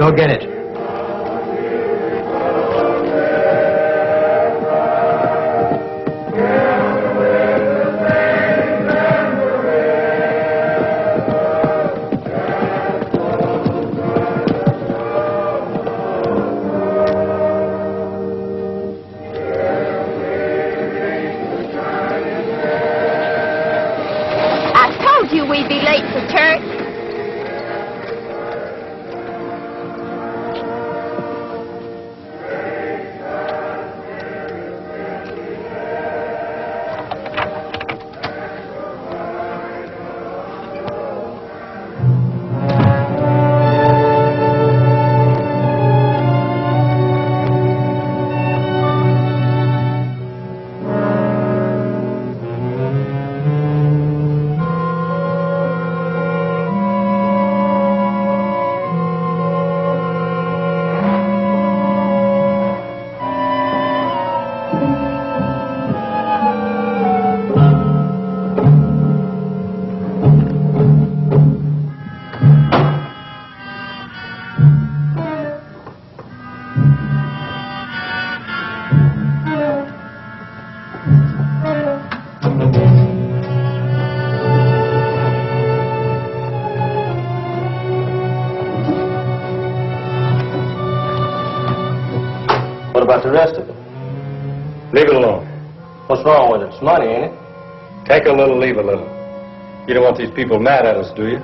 Go get it. We'd be late for church. What about the rest of it? Leave it alone. What's wrong with it? It's money, ain't it? Take a little, leave a little. You don't want these people mad at us, do you?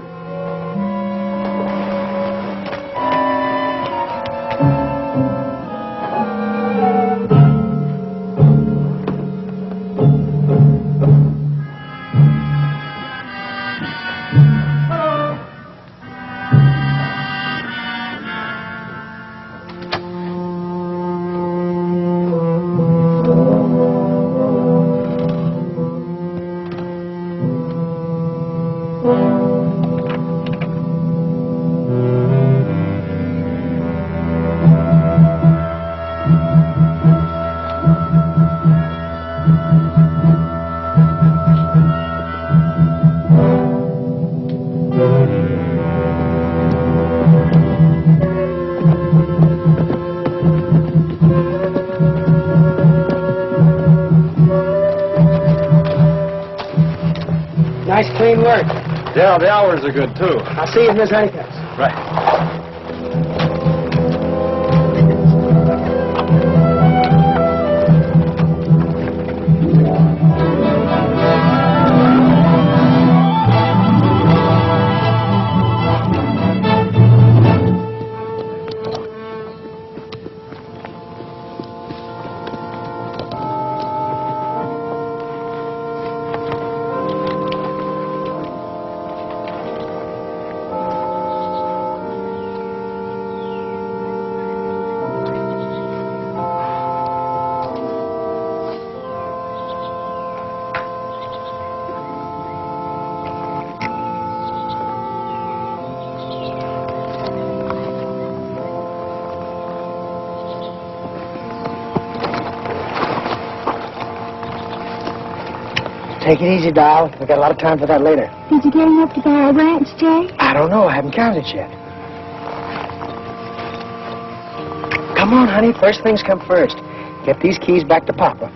Nice, clean work. Yeah, the hours are good, too. I'll see you if there's anything else. Right. Take it easy, doll. We've got a lot of time for that later. Did you get enough to buy a ranch, Jay? I don't know. I haven't counted yet. Come on, honey. First things come first. Get these keys back to Papa.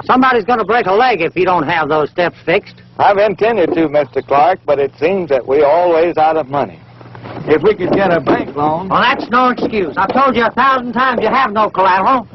Somebody's going to break a leg if you don't have those steps fixed. I've intended to, Mr. Clark, but it seems that we're always out of money. If we could get a bank loan... Well, that's no excuse. I've told you 1,000 times you have no collateral.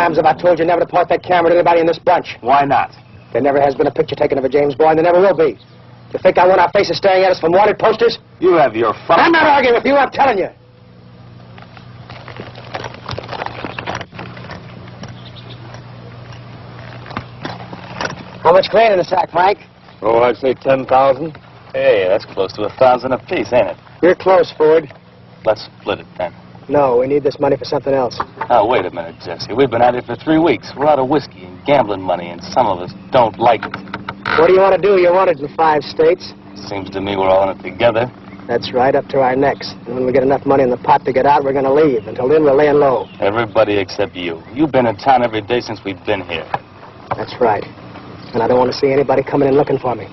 times have I told you never to point that camera at anybody in this bunch? Why not? There never has been a picture taken of a James Boy, and there never will be. Do you think I want our faces staring at us from wanted posters? You have your fun. I'm not arguing with you, I'm telling you. How much grain in the sack, Frank? Oh, I'd say 10,000. Hey, that's close to 1,000 apiece, ain't it? You're close, Ford. Let's split it then. No, we need this money for something else. Now, wait a minute, Jesse. We've been at it for 3 weeks. We're out of whiskey and gambling money, and some of us don't like it. What do you want to do? You're wanted in 5 states. Seems to me we're all in it together. That's right, up to our necks. And when we get enough money in the pot to get out, we're going to leave. Until then, we're laying low. Everybody except you. You've been in town every day since we've been here. That's right. And I don't want to see anybody coming in looking for me.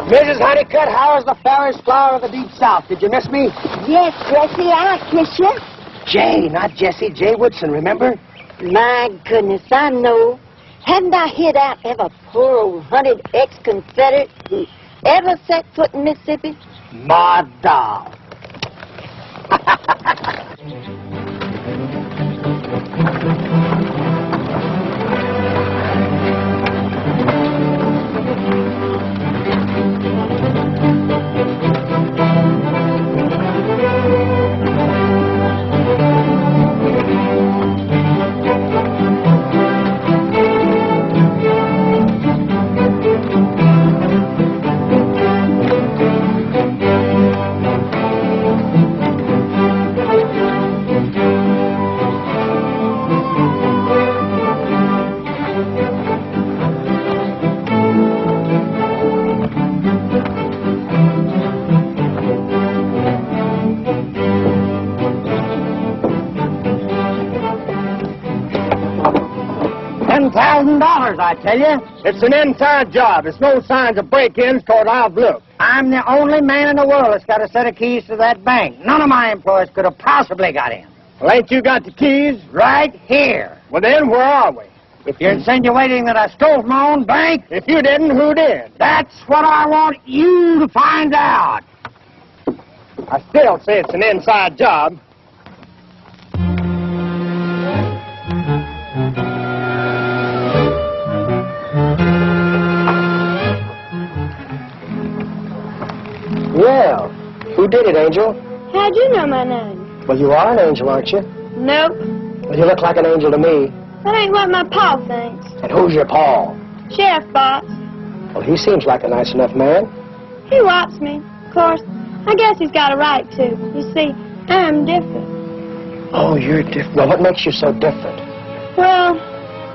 Mrs. Honeycutt, how is the fairest flower of the Deep South? Did you miss me? Yes, Jesse, I kiss you. Jay, not Jesse. Jay Woodson, remember? My goodness, I know. Hadn't I hit out every poor old hunted ex-Confederate who ever set foot in Mississippi? Ma doll. $10,000, I tell you. It's an inside job. There's no signs of break-ins toward I've looked. I'm the only man in the world that's got a set of keys to that bank. None of my employees could have possibly got in. Well, ain't you got the keys? Right here. Well, then, where are we? If you're insinuating that I stole from my own bank, If you didn't, who did? that's what I want you to find out. I still say it's an inside job. Well, who did it, Angel? How'd you know my name? Well, you are an angel, aren't you? Nope. Well, you look like an angel to me. That ain't what my pa thinks. And who's your Paul? Sheriff boss. Well, he seems like a nice enough man. He whops me. Of course, I guess he's got a right to. You see, I'm different. Oh, you're different. Well, what makes you so different? Well,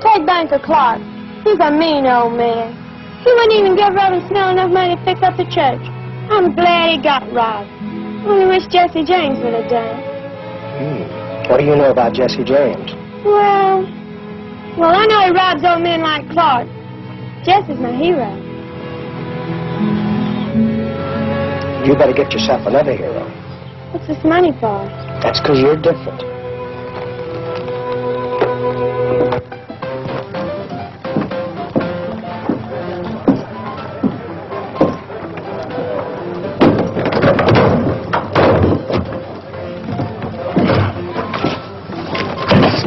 take Banker Clark. He's a mean old man. He wouldn't even give Reverend Snell enough money to fix up the church. I'm glad he got robbed. Only wish Jesse James would have done it. What do you know about Jesse James? Well, I know he robs old men like Clark. Jesse's my hero. You better get yourself another hero. What's this money for? That's because you're different.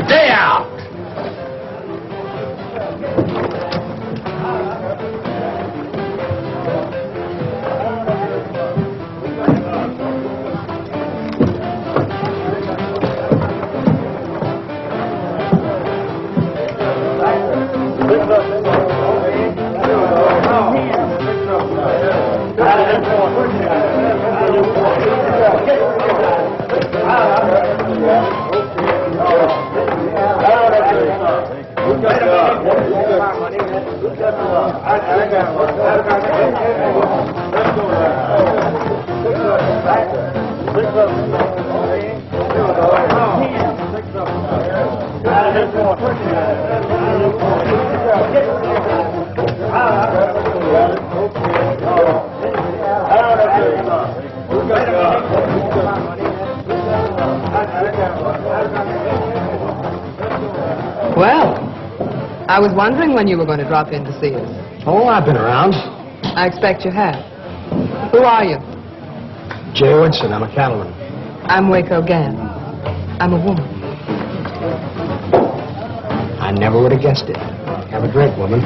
Stay out! Well, I was wondering when you were going to drop in to see us. Oh, I've been around. I expect you have. Who are you? Jay Woodson, I'm a cattleman. I'm Waco Gans. I'm a woman. I never would have guessed it. Have a drink, woman.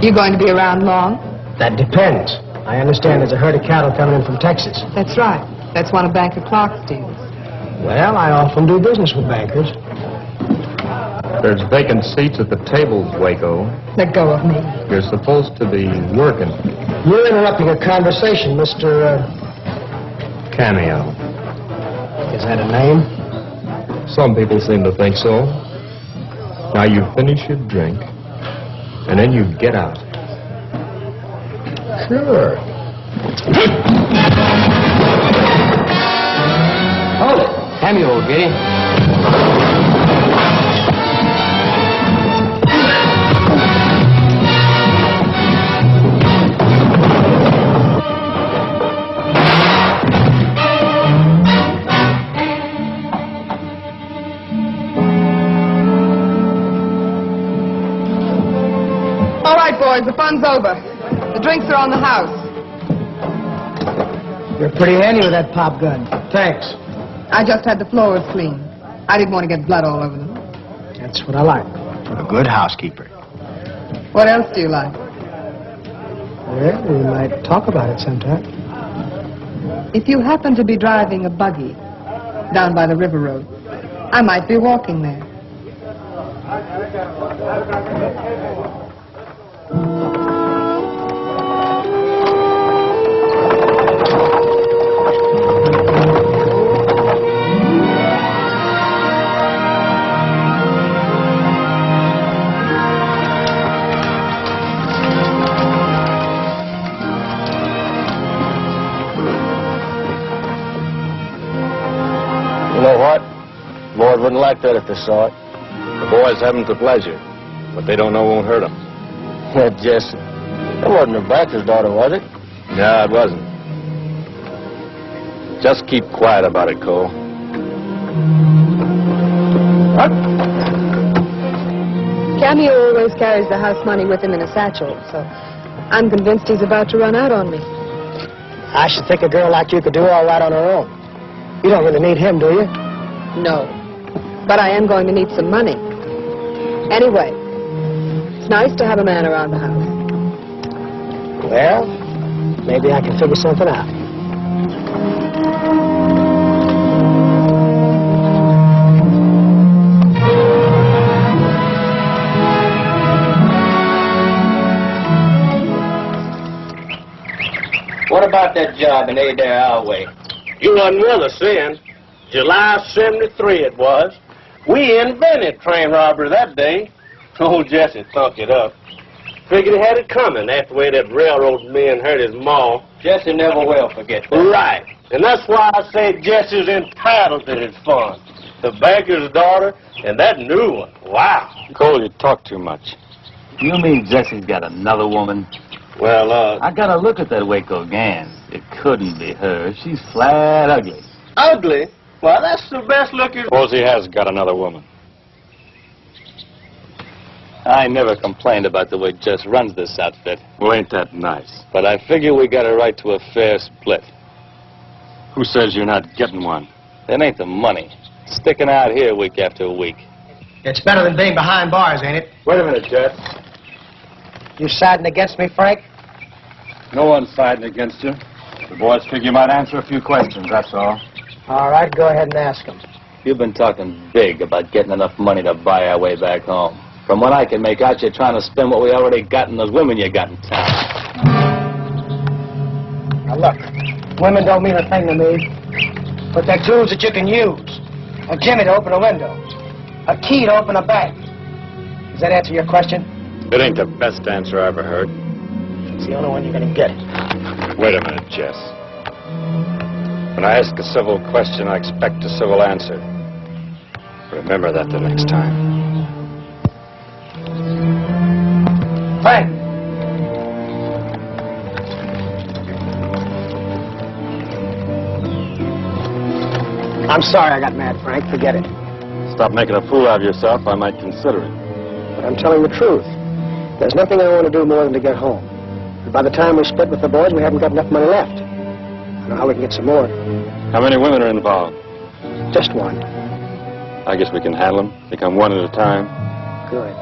You going to be around long? That depends. I understand there's a herd of cattle coming in from Texas. That's right. That's one of Banker Clark's deals. Well, I often do business with bankers. There's vacant seats at the tables, Waco. Let go of me. You're supposed to be working. You're interrupting a conversation, Mr. Cameo. Is that a name? Some people seem to think so. Now you finish your drink, and then you get out. Sure. Hold it. Cameo will get him. All right, boys, the fun's over. The drinks are on the house. You're pretty handy with that pop gun. Thanks. I just had the floors cleaned. I didn't want to get blood all over them. That's what I like. A good housekeeper. What else do you like? Well, we might talk about it sometime. If you happen to be driving a buggy down by the river road, I might be walking there. You know what? Lord wouldn't like that if they saw it. The boys haven't the pleasure, but they don't know won't hurt them. Yeah, Jesse. That wasn't Rebecca's daughter, was it? No, it wasn't. Just keep quiet about it, Cole. What? Cameo always carries the house money with him in a satchel, so I'm convinced he's about to run out on me. I should think a girl like you could do all right on her own. You don't really need him, do you? No. But I am going to need some money. Anyway, it's nice to have a man around the house. Well, maybe I can figure something out. What about that job in Adair Alway? You wasn't with us then. July 73 it was. We invented train robbery that day. Old Jesse thunk it up. Figured he had it coming after the way that railroad man hurt his maw. Jesse never will forget that. Right. And that's why I say Jesse's entitled to his fun. The banker's daughter and that new one. Wow. Cole, you talk too much. You mean Jesse's got another woman? Well, I gotta look at that Waco Gans. It couldn't be her. She's flat ugly. ugly? Well, that's the best looking... Suppose he has got another woman. I never complained about the way Jess runs this outfit. Well, ain't that nice? But I figure we got a right to a fair split. Who says you're not getting one? That ain't the money. Sticking out here week after week. It's better than being behind bars, ain't it? Wait a minute, Jess. You siding against me, Frank? No one's siding against you. The boys figure you might answer a few questions, that's all. All right, go ahead and ask them. You've been talking big about getting enough money to buy our way back home. From what I can make out, you're trying to spend what we already got in those women you got in town. Now, look, women don't mean a thing to me, but they're tools that you can use. A jimmy to open a window, a key to open a bank. Does that answer your question? It ain't the best answer I ever heard. It's the only one you're going to get. Wait a minute, Jess. When I ask a civil question, I expect a civil answer. Remember that the next time. Frank! I'm sorry I got mad, Frank. Forget it. Stop making a fool out of yourself. I might consider it. But I'm telling the truth. There's nothing I want to do more than to get home. And by the time we split with the boys, we haven't got enough money left. I don't know how we can get some more. How many women are involved? Just one. I guess we can handle them. They come one at a time. Good.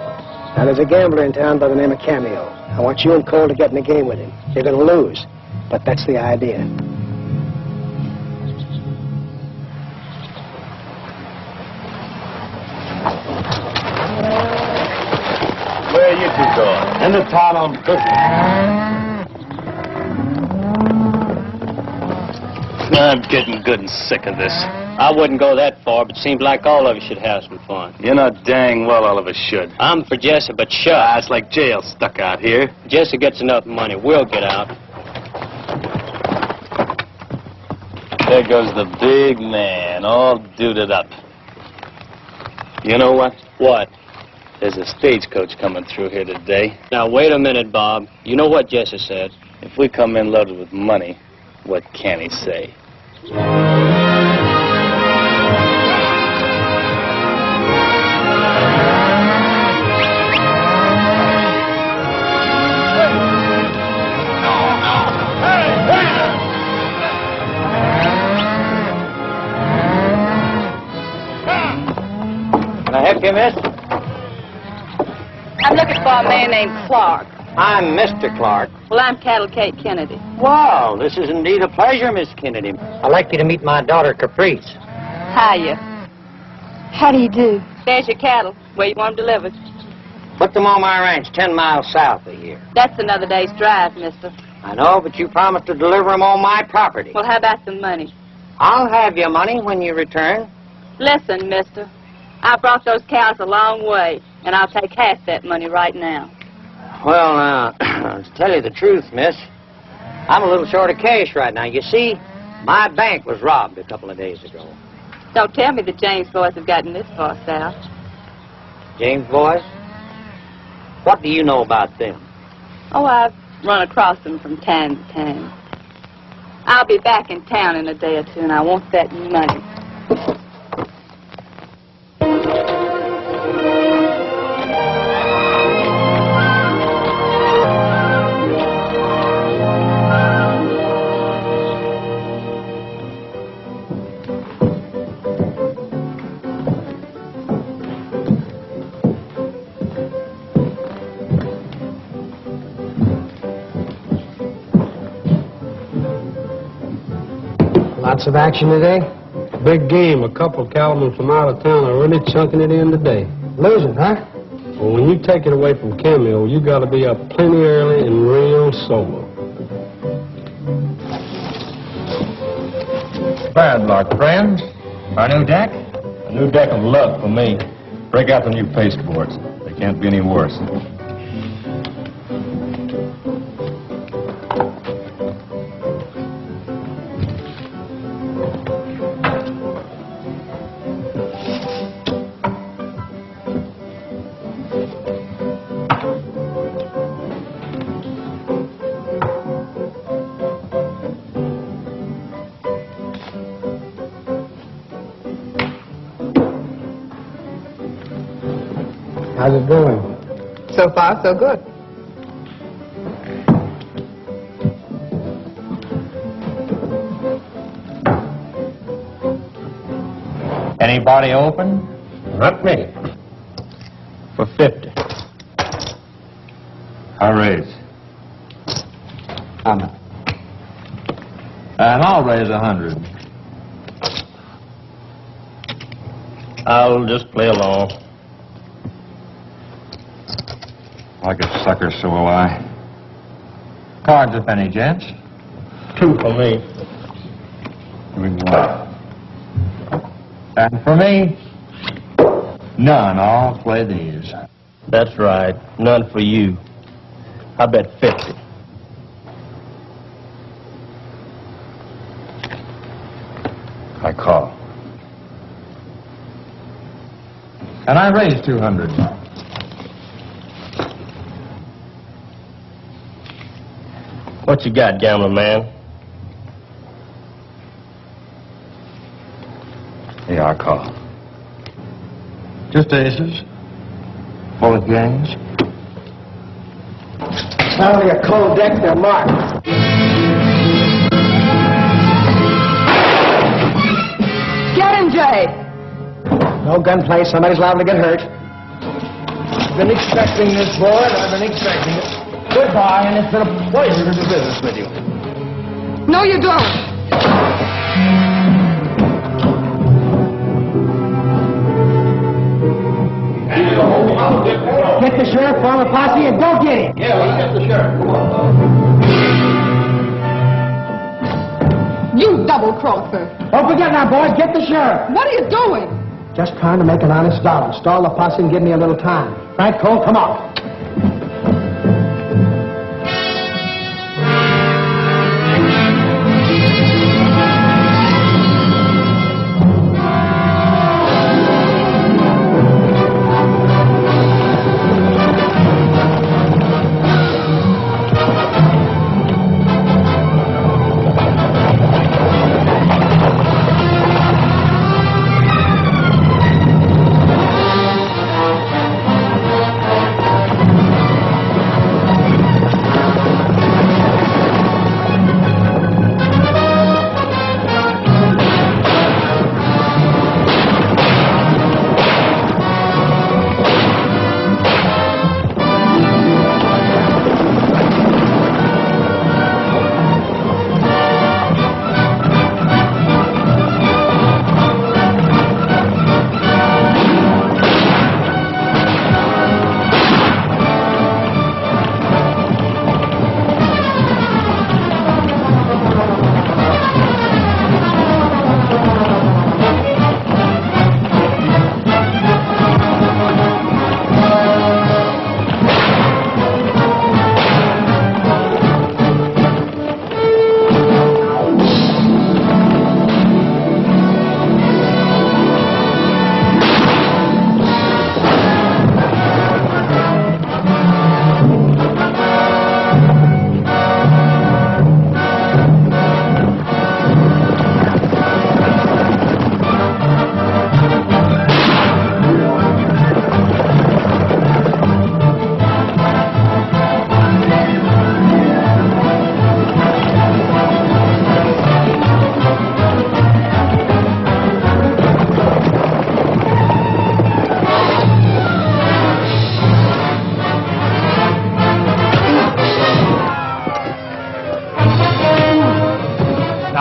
Now, there's a gambler in town by the name of Cameo. I want you and Cole to get in a game with him. You're going to lose, but that's the idea. Where are you two going? Into town on business. I'm getting good and sick of this. I wouldn't go that far, but it seems like all of us should have some fun. You know dang well all of us should. I'm for Jesse, but shut. It's like jail stuck out here. Jesse gets enough money. We'll get out. There goes the big man, all duded up. You know what? What? There's a stagecoach coming through here today. Now, wait a minute, Bob. You know what Jesse said. If we come in loaded with money, what can he say? Can I help you, miss? I'm looking for a man named Clark. I'm Mr. Clark. Well, I'm Cattle Kate Kennedy. Wow, this is indeed a pleasure, Miss Kennedy. I'd like you to meet my daughter, Caprice. Hiya. How do you do? There's your cattle. Where you want them delivered? Put them on my ranch, 10 miles south of here. That's another day's drive, mister. I know, but you promised to deliver them on my property. Well, how about some money? I'll have your money when you return. Listen, mister. I brought those cows a long way, and I'll take half that money right now. Well, now, to tell you the truth, miss, I'm a little short of cash right now. You see, my bank was robbed a couple of days ago. Don't tell me the James boys have gotten this far south. James boys? What do you know about them? Oh, I've run across them from time to time. I'll be back in town in a day or two, and I want that money. Lots of action today? Big game. A couple of cattlemen from out of town are really chunking it in today. Losing, huh? Well, when you take it away from Cameo, you got to be up plenty early and real sober. Bad luck, friends. Our new deck? A new deck of luck for me. Break out the new pasteboards. They can't be any worse. How's it going? So far, so good. Anybody open? Not me. For 50. I raise. And I'll raise 100. I'll just play along. Like a sucker, so will I. Cards a penny, gents. 2 for me. Here we go. And for me, none. I'll play these. That's right. None for you. I bet 50. I call. And I raise 200. What you got, gambler man? Here you are, Carr. Just aces. Full of gangs. It's not only a cold deck, they're marked. Get him, Jay! No gunplay. Somebody's liable to get hurt. I've been expecting this, boy. I've been expecting it. Goodbye, and it's been a pleasure to do business with you. No, you don't. Get the sheriff, form a posse, and go get him. Yeah, let's get the sheriff. Come on. You double-crosser. Don't forget now, boys, get the sheriff. What are you doing? Just trying to make an honest dollar. Stall the posse and give me a little time. Frank Cole, come on.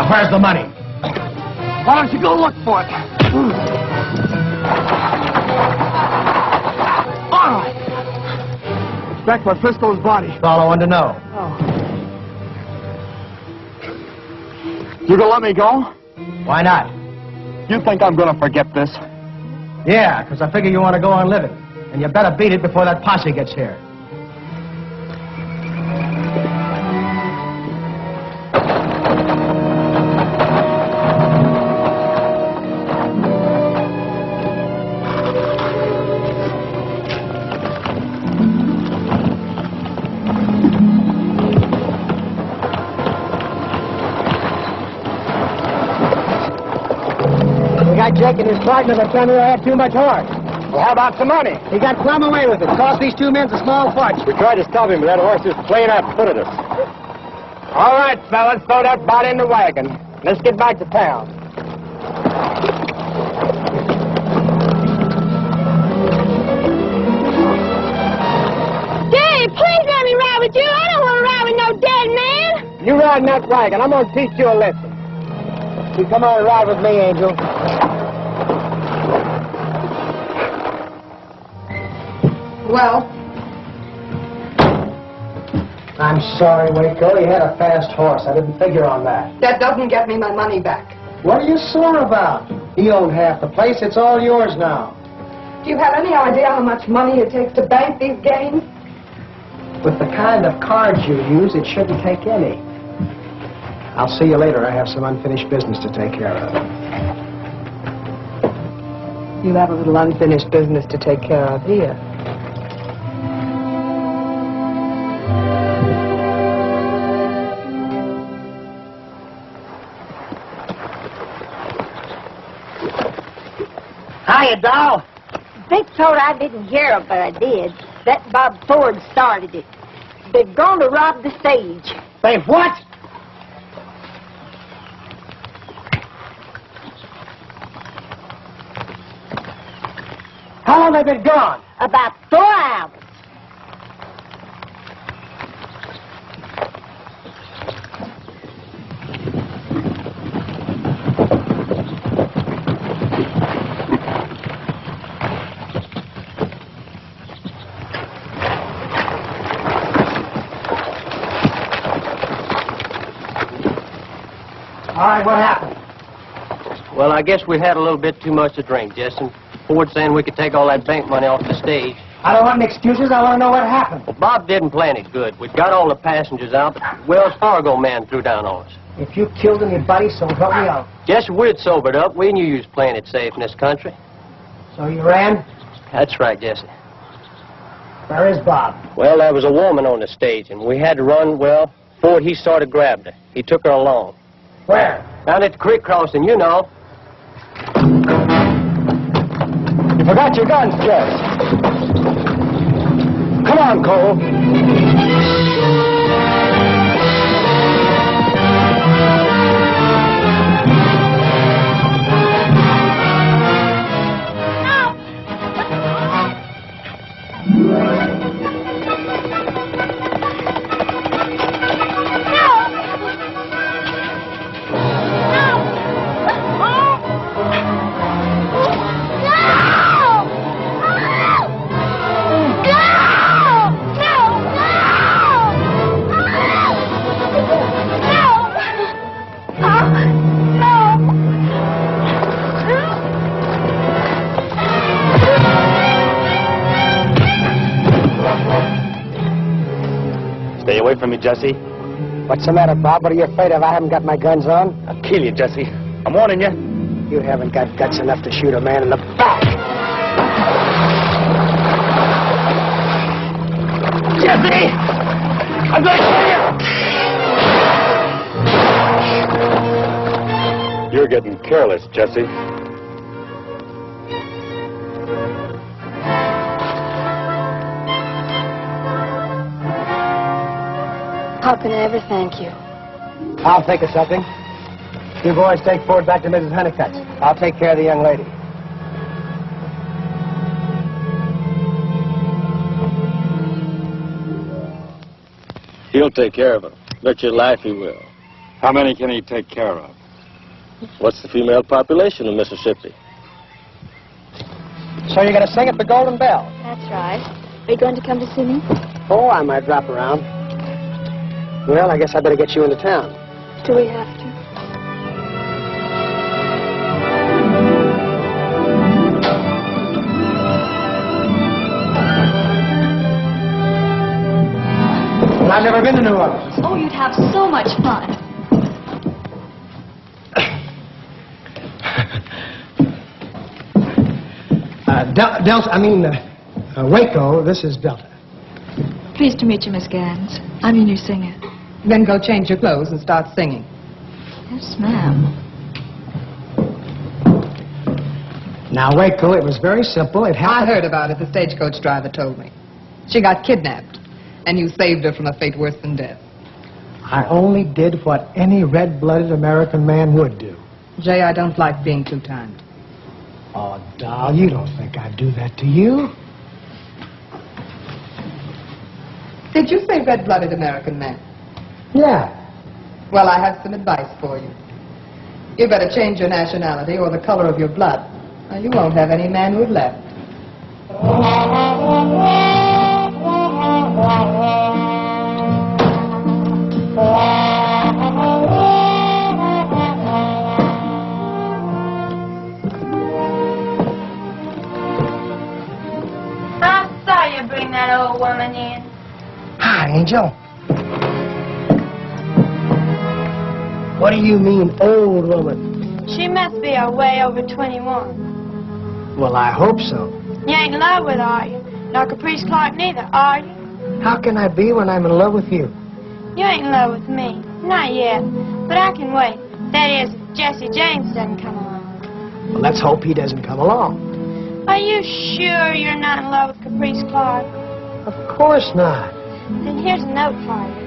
Where's the money? Why don't you go look for it? All right. Back by Frisco's body. That's all I wanted to know. Oh. You gonna let me go? Why not? You think I'm gonna forget this? Yeah, because I figure you want to go on living. And you better beat it before that posse gets here. Jake and his partner that tell me I had too much horse. Well, how about some money? He got plumb away with it. Cost these two men a small fortune. We tried to stop him, but that horse just plain out footed us. All right, fellas, throw that body in the wagon. Let's get back to town. Dave, please let me ride with you. I don't want to ride with no dead man. You ride in that wagon. I'm going to teach you a lesson. You come on and ride with me, Angel. Well? I'm sorry, Waco. You had a fast horse. I didn't figure on that. That doesn't get me my money back. What are you sore about? He owned half the place. It's all yours now. Do you have any idea how much money it takes to bank these games? With the kind of cards you use, it shouldn't take any. I'll see you later. I have some unfinished business to take care of. You have a little unfinished business to take care of here. Hiya, doll. Vic thought I didn't hear it, but I did. That Bob Ford started it. They've gone to rob the stage. They what? How long have they been gone? About 4 hours. All right, what happened? Well, I guess we had a little bit too much to drink, Jesse. Ford saying we could take all that bank money off the stage. I don't want any excuses. I want to know what happened. Well, Bob didn't plan it good. We'd got all the passengers out, but the Wells Fargo man threw down on us. If you killed anybody, so help me out. Jesse, we'd sobered up. We knew you was playing it safe in this country. So you ran? That's right, Jesse. Where is Bob? Well, there was a woman on the stage, and we had to run. Well, Ford, he sort of grabbed her. He took her along. Where? Down at the creek crossing, you know. You forgot your guns, Jess. Come on, Cole. Stay away from me, Jesse. What's the matter, Bob? What are you afraid of? I haven't got my guns on. I'll kill you, Jesse. I'm warning you. You haven't got guts enough to shoot a man in the back. Jesse! I'm going to kill you! You're getting careless, Jesse. How can I ever thank you? I'll think of something. You boys take Ford back to Mrs. Honeycutt's. I'll take care of the young lady. He'll take care of her. Bet your life he will. How many can he take care of? What's the female population of Mississippi? So you're going to sing at the Golden Bell? That's right. Are you going to come to see me? Oh, I might drop around. Well, I guess I better get you into town. Do we have to? Well, I've never been to New Orleans. Oh, you'd have so much fun. Waco, this is Delta. Pleased to meet you, Miss Gans. I'm your new singer. Then go change your clothes and start singing. Yes, ma'am. Now, Waco, it was very simple. It I happened... heard about it. The stagecoach driver told me. She got kidnapped, and you saved her from a fate worse than death. I only did what any red-blooded American man would do. Jay, I don't like being too kind. Oh, doll, you don't think I'd do that to you? Did you say red-blooded American man? Yeah. Well, I have some advice for you. You better change your nationality or the color of your blood, or you won't have any manhood left. I saw you bring that old woman in. Hi, Angel. What do you mean, old woman? She must be way over 21. Well, I hope so. You ain't in love with her, are you? Nor Caprice Clark neither, are you? How can I be when I'm in love with you? You ain't in love with me. Not yet. But I can wait. That is, if Jesse James doesn't come along. Well, let's hope he doesn't come along. Are you sure you're not in love with Caprice Clark? Of course not. Then here's a note for you.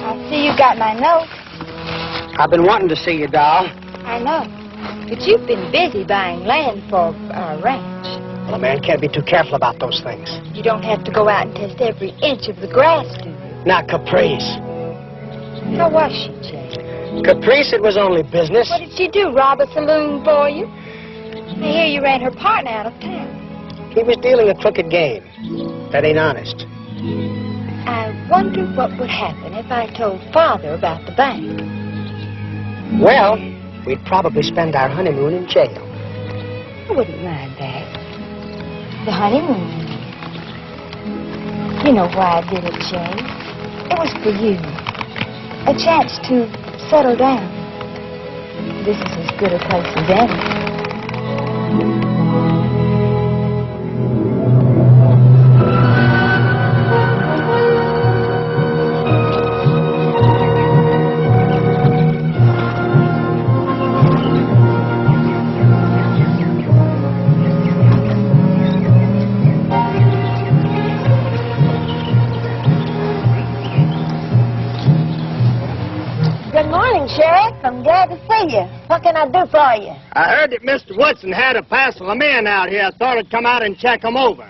I see you got my note. I've been wanting to see you, doll. I know. But you've been busy buying land for our ranch. Well, a man can't be too careful about those things. You don't have to go out and test every inch of the grass, do you? Not Caprice. How was she, Jay? Caprice, it was only business. What did she do, rob a saloon for you? I hear you ran her partner out of town. He was dealing a crooked game. That ain't honest. I wonder what would happen if I told Father about the bank. Well, we'd probably spend our honeymoon in jail. I wouldn't mind that. The honeymoon. You know why I did it, Jay. It was for you. A chance to settle down. This is as good a place as any. Sheriff, I'm glad to see you. What can I do for you? I heard that Mr. Woodson had a parcel of men out here. I thought I'd come out and check them over.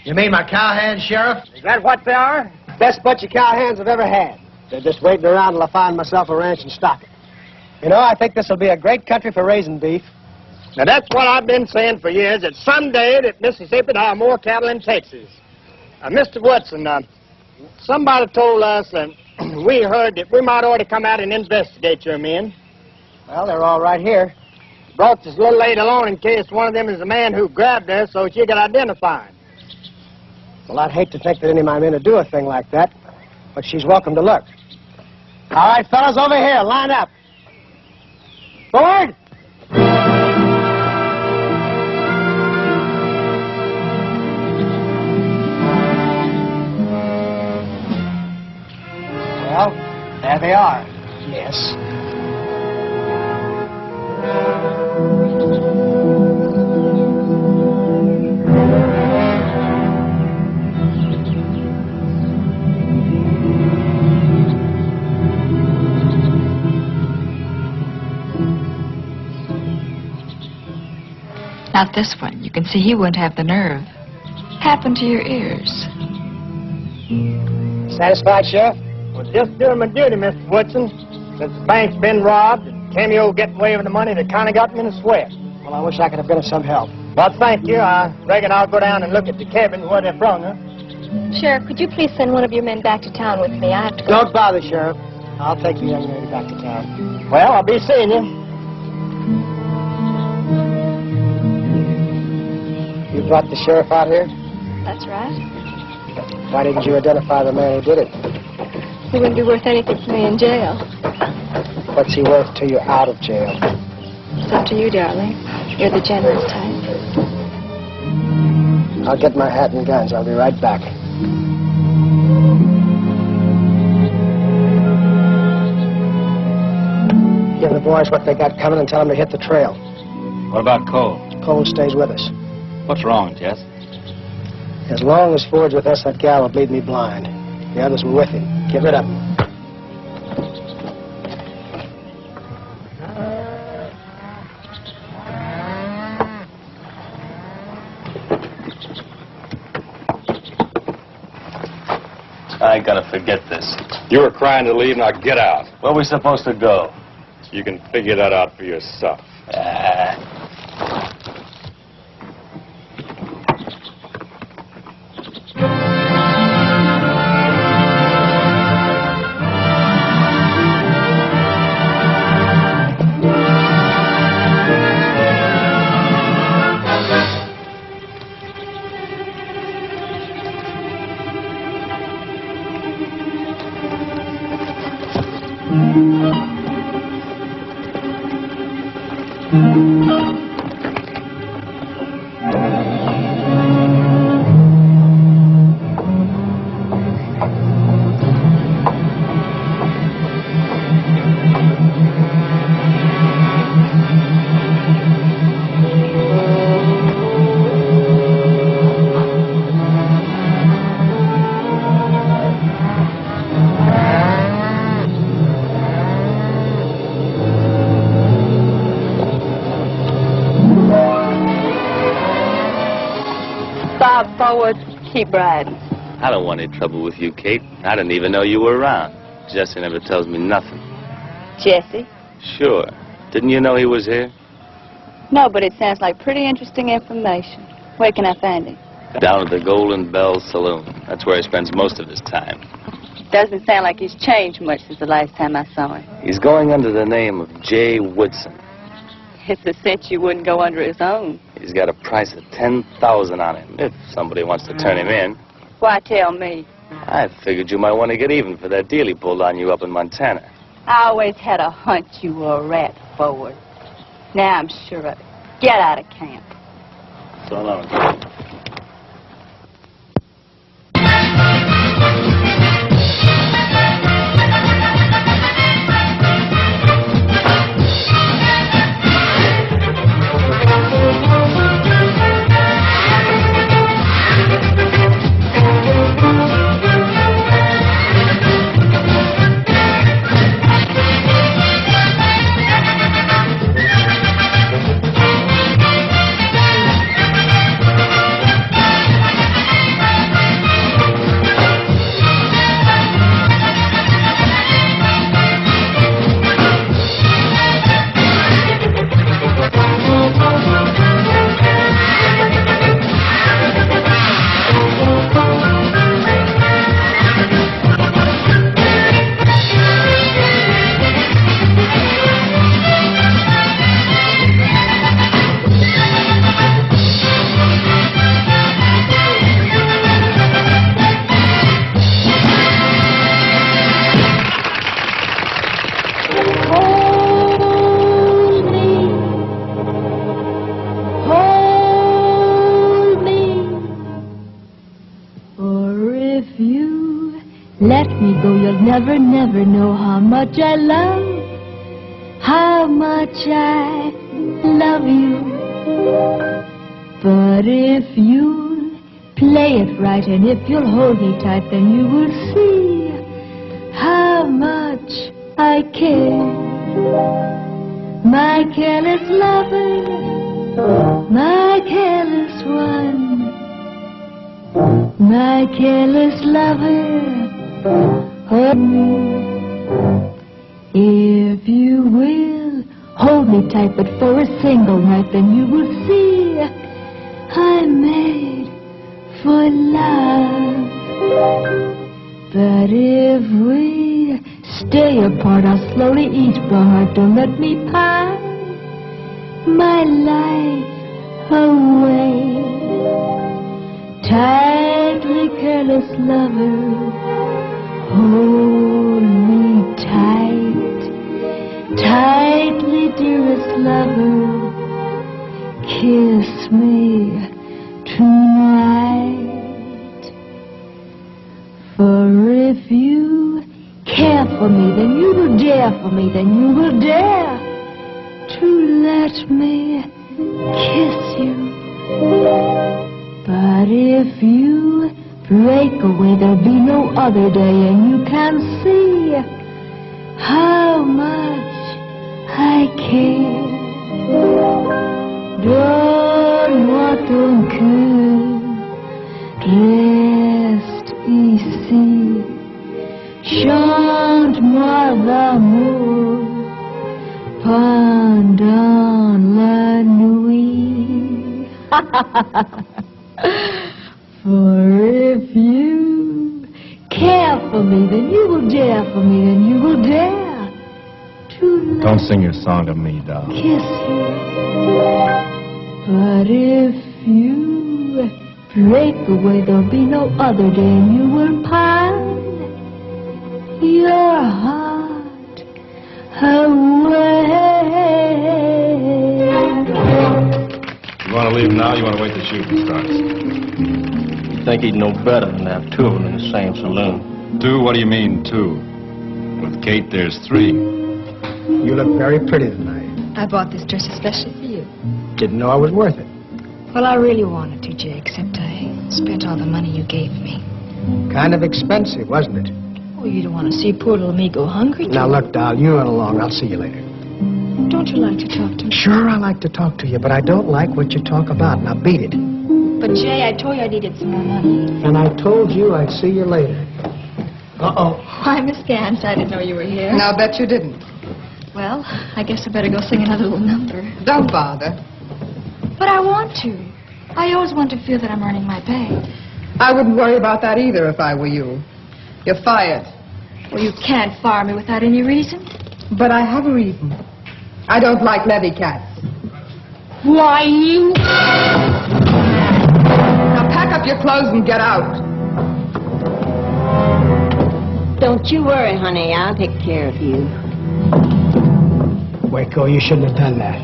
You mean my cowhands, Sheriff? Is that what they are? Best bunch of cowhands I've ever had. They're just waiting around till I find myself a ranch and stock it. You know, I think this will be a great country for raising beef. Now, that's what I've been saying for years, that someday that Mississippi will have more cattle in Texas. Mr. Woodson, somebody told us that we heard that we might ought to come out and investigate your men. Well, they're all right here. Brought this little lady along in case one of them is the man who grabbed her so she could identify him. Well, I'd hate to think that any of my men would do a thing like that, but she's welcome to look. All right, fellas, over here, line up. Forward! Well, there they are. Yes. Not this one. You can see he wouldn't have the nerve. Happened to your ears. Satisfied, Sheriff? Well, just doing my duty, Mr. Woodson. Since the bank's been robbed and Cameo getting away with the money, that kind of got me in a sweat. Well, I wish I could have been of some help. Well, thank you. I reckon I'll go down and look at the cabin where they brought her. Sheriff, could you please send one of your men back to town with me? I have to go. Don't bother, Sheriff. I'll take the young lady back to town. Well, I'll be seeing you. You brought the sheriff out here? That's right. Why didn't you identify the man who did it? He wouldn't be worth anything to me in jail. What's he worth till you're out of jail? It's up to you, darling. You're the generous type. I'll get my hat and guns. I'll be right back. Give the boys what they got coming and tell them to hit the trail. What about Cole? Cole stays with us. What's wrong, Jess? As long as Ford's with us, that gal will bleed me blind. The others were with him. Get rid of them. I gotta forget this. You were crying to leave, now get out. Where are we supposed to go? You can figure that out for yourself. Forward, keep riding. I don't want any trouble with you, Kate. I didn't even know you were around. Jesse never tells me nothing. Jesse? Sure. Didn't you know he was here? No, but it sounds like pretty interesting information. Where can I find him? Down at the Golden Bell Saloon. That's where he spends most of his time. Doesn't sound like he's changed much since the last time I saw him. He's going under the name of J. Woodson. It's a cinch you wouldn't go under his own. He's got a price of $10,000 on him, if somebody wants to turn him in. Why tell me? I figured you might want to get even for that deal he pulled on you up in Montana. I always had a hunch you were a rat, Forward. Now I'm sure of it. Get out of camp. So long. Let me go, you'll never, never know how much I love you. But if you play it right and if you'll hold me tight, then you will see how much I care. My careless lover, my careless one, my careless lover. Hold me, if you will, hold me tight, but for a single night, then you will see I'm made for love. But if we stay apart, I'll slowly eat my heart. Don't let me pine my life away. Tightly careless lover, hold me tight, tightly dearest lover, kiss me tonight. For if you care for me, then you will dare for me, then you will dare to let me kiss you. But if you break away, there'll be no other day, and you can see how much I care. Donne-moi ton cœur, reste ici, chante-moi l'amour pendant la nuit. For if you care for me, then you will dare for me, then you will dare to Don't sing your song to me, doll. kiss you. But if you break away, there'll be no other day, and you will pine your heart away. You want to leave now, or you want to wait till shooting starts? You think he'd know better than to have two of them in the same saloon? Two? What do you mean, two? With Kate, there's three. You look very pretty tonight. I bought this dress especially for you. Didn't know I was worth it. Well, I really wanted to, Jay, except I spent all the money you gave me. Kind of expensive, wasn't it? Oh, you don't want to see poor little me go hungry, Now, look, doll, you run along. I'll see you later. Don't you like to talk to me? Sure, I like to talk to you, but I don't like what you talk about. Now, beat it. But, Jay, I told you I needed some more money. And I told you I'd see you later. Uh-oh. Why, Miss Gans, I didn't know you were here. No, I'll bet you didn't. Well, I guess I better go sing another little number. Don't bother. But I want to. I always want to feel that I'm earning my pay. I wouldn't worry about that either if I were you. You're fired. Well, you can't fire me without any reason. But I have a reason. I don't like levy cats. Why, you... Now pack up your clothes and get out. Don't you worry, honey. I'll take care of you. Waco, you shouldn't have done that.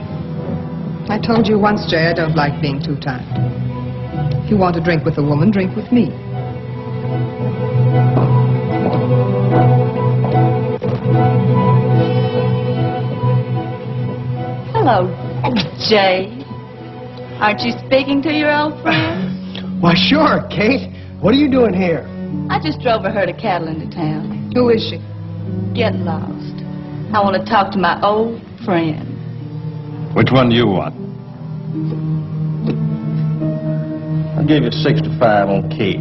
I told you once, Jay, I don't like being too tired. If you want to drink with a woman, drink with me. Hello, Jay. Aren't you speaking to your old friend? Why, sure, Kate. What are you doing here? I just drove a herd of cattle into town. Who is she? Get lost. I want to talk to my old friend. Which one do you want? I'll give you 65 on Kate.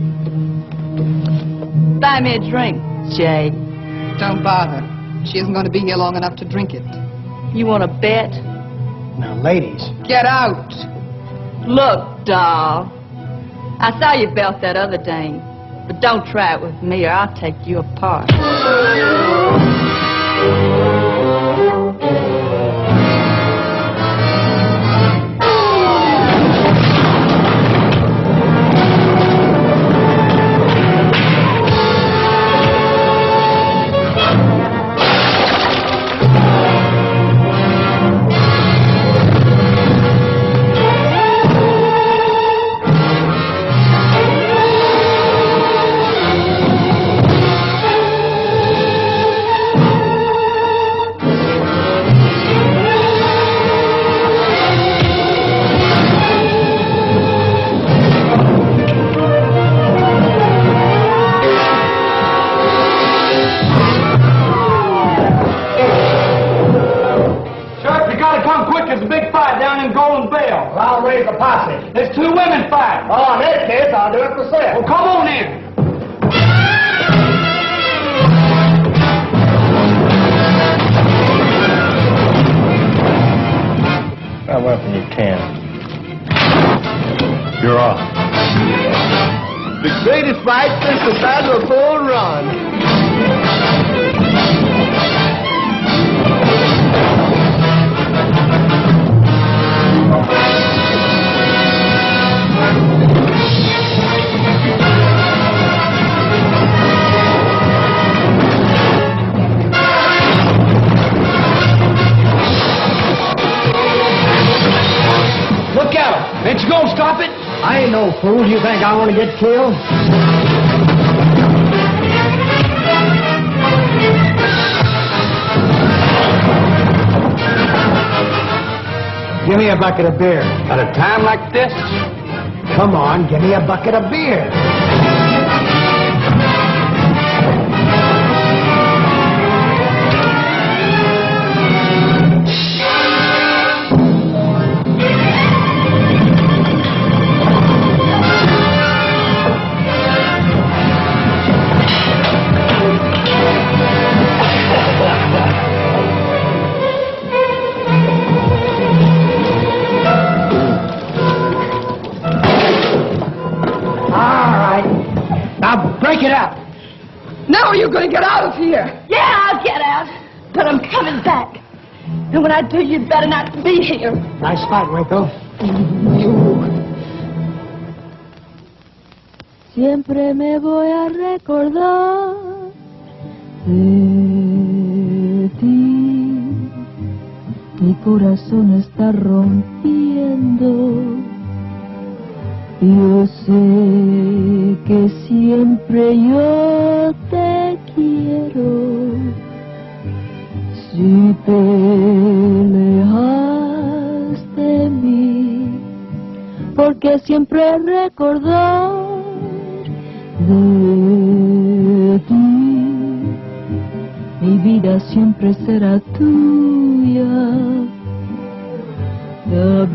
Buy me a drink, Jay. Don't bother. She isn't going to be here long enough to drink it. You want to bet? Now, ladies. Get out. Look, doll. I saw you belt that other dame. But don't try it with me or I'll take you apart. There's two women fighting. Oh, in that case, I'll do it myself. Well, come on in. How weapon you can. You're off. The greatest fight since the Battle of Bull Run. Ain't you gonna stop it? I ain't no fool. You think I want to get killed? Give me a bucket of beer. At a time like this? Come on, give me a bucket of beer. Break it up. Now you're going to get out of here. Yeah, I'll get out. But I'm coming back. And when I do, you'd better not be here. Nice fight, Waco. Siempre me voy a recordar de ti. Mi corazón está rompiendo. Yo sé que siempre yo te quiero. Si te alejas de mí, porque siempre recordar de ti, mi vida siempre será tuya. The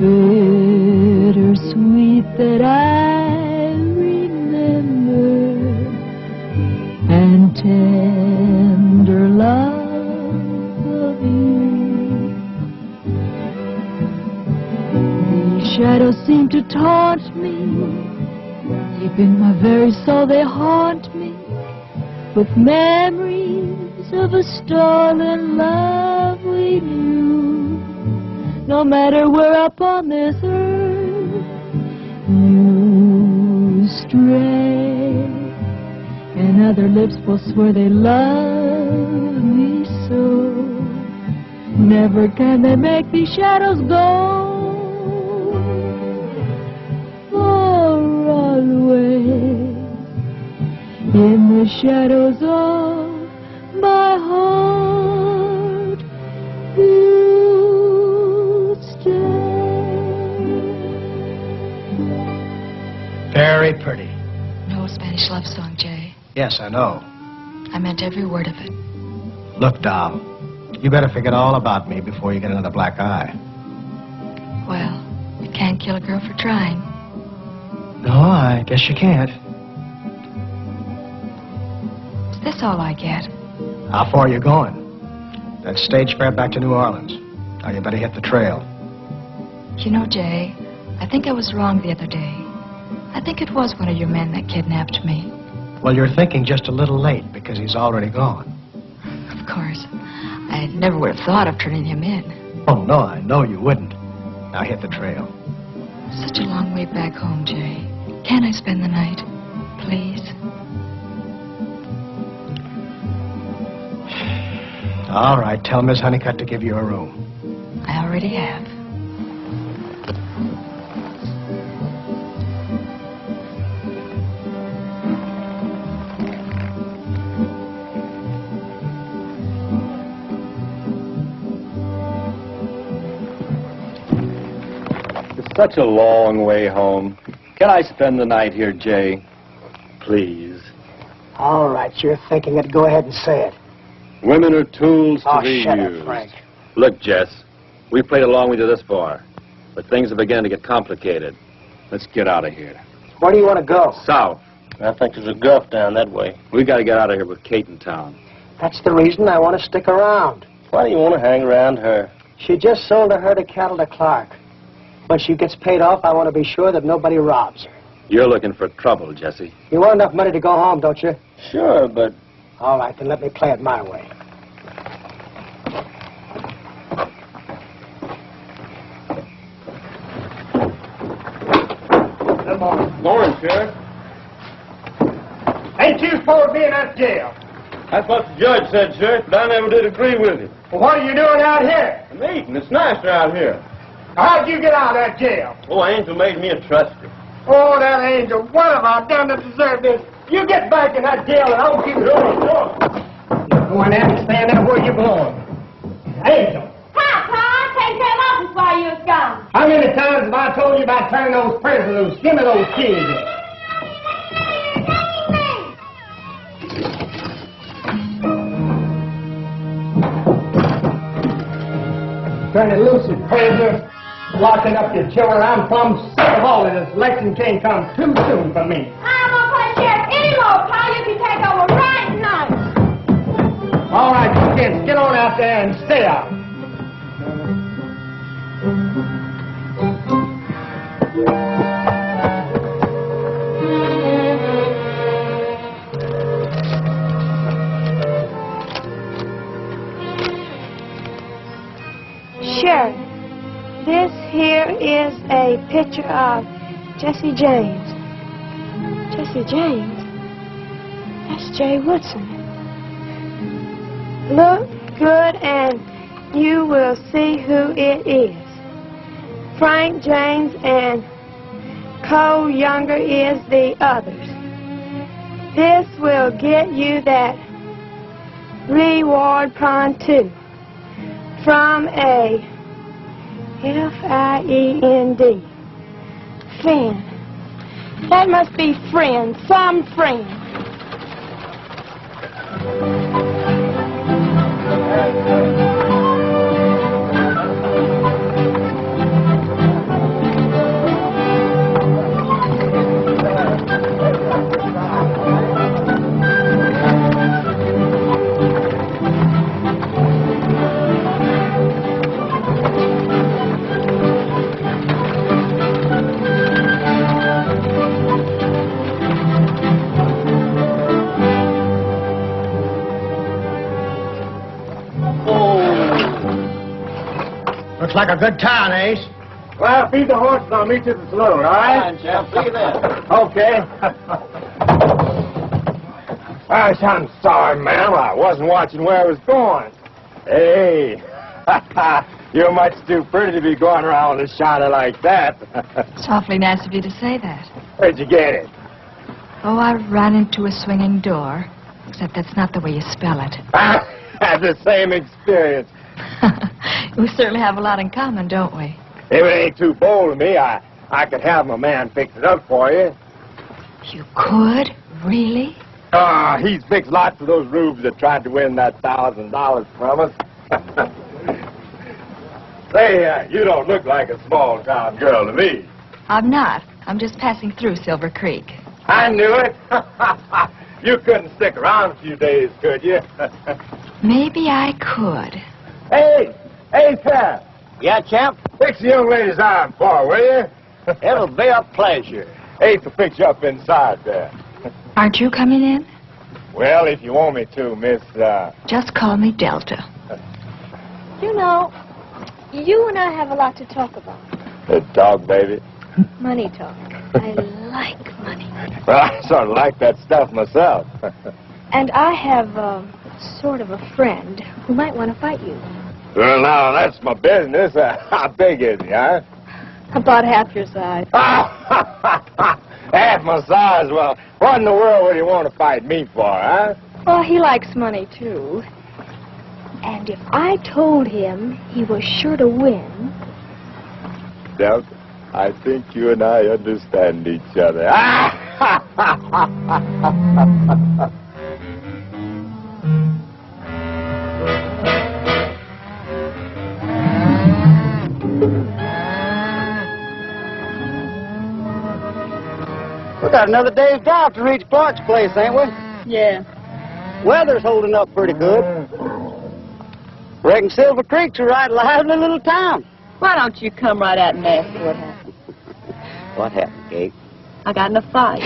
bittersweet that I remember, and tender love of you. These shadows seem to taunt me, deep in my very soul they haunt me, with memories of a stolen love we knew. No matter where upon this earth you stray, and other lips will swear they love me so, never can they make these shadows go. For always in the shadows of my heart you stay. Very pretty. No Spanish love song, Jay. Yes, I know. I meant every word of it. Look, doll, you better forget all about me before you get another black eye. Well, you can't kill a girl for trying. No, I guess you can't. Is this all I get? How far are you going? That stage fare back to New Orleans. Now you better hit the trail. You know, Jay, I think I was wrong the other day. I think it was one of your men that kidnapped me. Well, you're thinking just a little late because he's already gone. Of course. I never would have thought of turning him in. Oh, no, I know you wouldn't. Now hit the trail. Such a long way back home, Jay. Can I spend the night, please? All right, tell Miss Honeycutt to give you a room. I already have. It's such a long way home. Can I spend the night here, Jay? Please. All right, you're thinking it. Go ahead and say it. Women are tools to Oh, be shut used. up, Frank. Look, Jess, we played along with you this far, but things are beginning to get complicated. Let's get out of here. Where do you want to go? South. I think there's a gulf down that way. We got to get out of here with Kate in town. That's the reason I want to stick around. Why do you want to hang around her? She just sold her herd of cattle to Clark. When she gets paid off, I want to be sure that nobody robs her. You're looking for trouble, Jesse. You want enough money to go home, don't you? Sure, but... All right, then let me play it my way. Good morning. Morning, Sheriff. Ain't you supposed to be in that jail? That's what the judge said, Sheriff, but I never did agree with him. Well, what are you doing out here? I'm eating. It's nicer out here. How'd you get out of that jail? Oh, Angel made me a trustee. Oh, that angel. What have I done to deserve this? You get back in that jail and I'll keep it on. Go in there and stand there where you belong. Angel. Hi, Carr. Take that office while you're gone. How many times have I told you about turning those prisoners loose? Give me those keys. Turning loose of prisoners, locking up your children. I'm plumb sick of all of this. Election can't come too soon for me. I'm going to play sheriff anymore, Carr. You can take over right now. All right, you kids, get on out there and stay out. Sheriff, this here is a picture of Jesse James. Jesse James? That's Jay Woodson. Look good and you will see who it is. Frank James and co-younger is the others. This will get you that reward pronto from a F-I-E-N-D. Friend. That must be friend, some friend. Looks like a good town, Ace. Well, feed the horses. I'll meet you at the saloon, all right? Fine, Champ. See you then. Okay. I'm sorry, ma'am. I wasn't watching where I was going. Hey, you're much too pretty to be going around with a shiner like that. It's awfully nice of you to say that. Where'd you get it? Oh, I ran into a swinging door. Except that's not the way you spell it. Had the same experience. We certainly have a lot in common, don't we? If it ain't too bold of me, I could have my man fix it up for you. You could? Really? He's fixed lots of those rubes that tried to win that $1,000 from us. Say, you don't look like a small-town girl to me. I'm not. I'm just passing through Silver Creek. I knew it. You couldn't stick around a few days, could you? Maybe I could. Hey, Pat. Yeah, Champ? Fix the young lady's arm for her, will you? It'll be a pleasure. Ace will fix you up inside there. Aren't you coming in? Well, if you want me to, Miss, Just call me Delta. You know, you and I have a lot to talk about. The dog, baby. Money talk. I like money. Well, I sort of like that stuff myself. And I have, sort of a friend who might want to fight you. Well, now, that's my business. How big is he, huh? About half your size. Half my size? Well, what in the world would he want to fight me for, huh? Well, he likes money, too. And if I told him he was sure to win... Delta, I think you and I understand each other. We got another day's drive to reach Clark's place, ain't we? Yeah. Weather's holding up pretty good. Reckon Silver Creek's a right lively little town. Why don't you come right out and ask what happened? What happened, Kate? I got in a fight.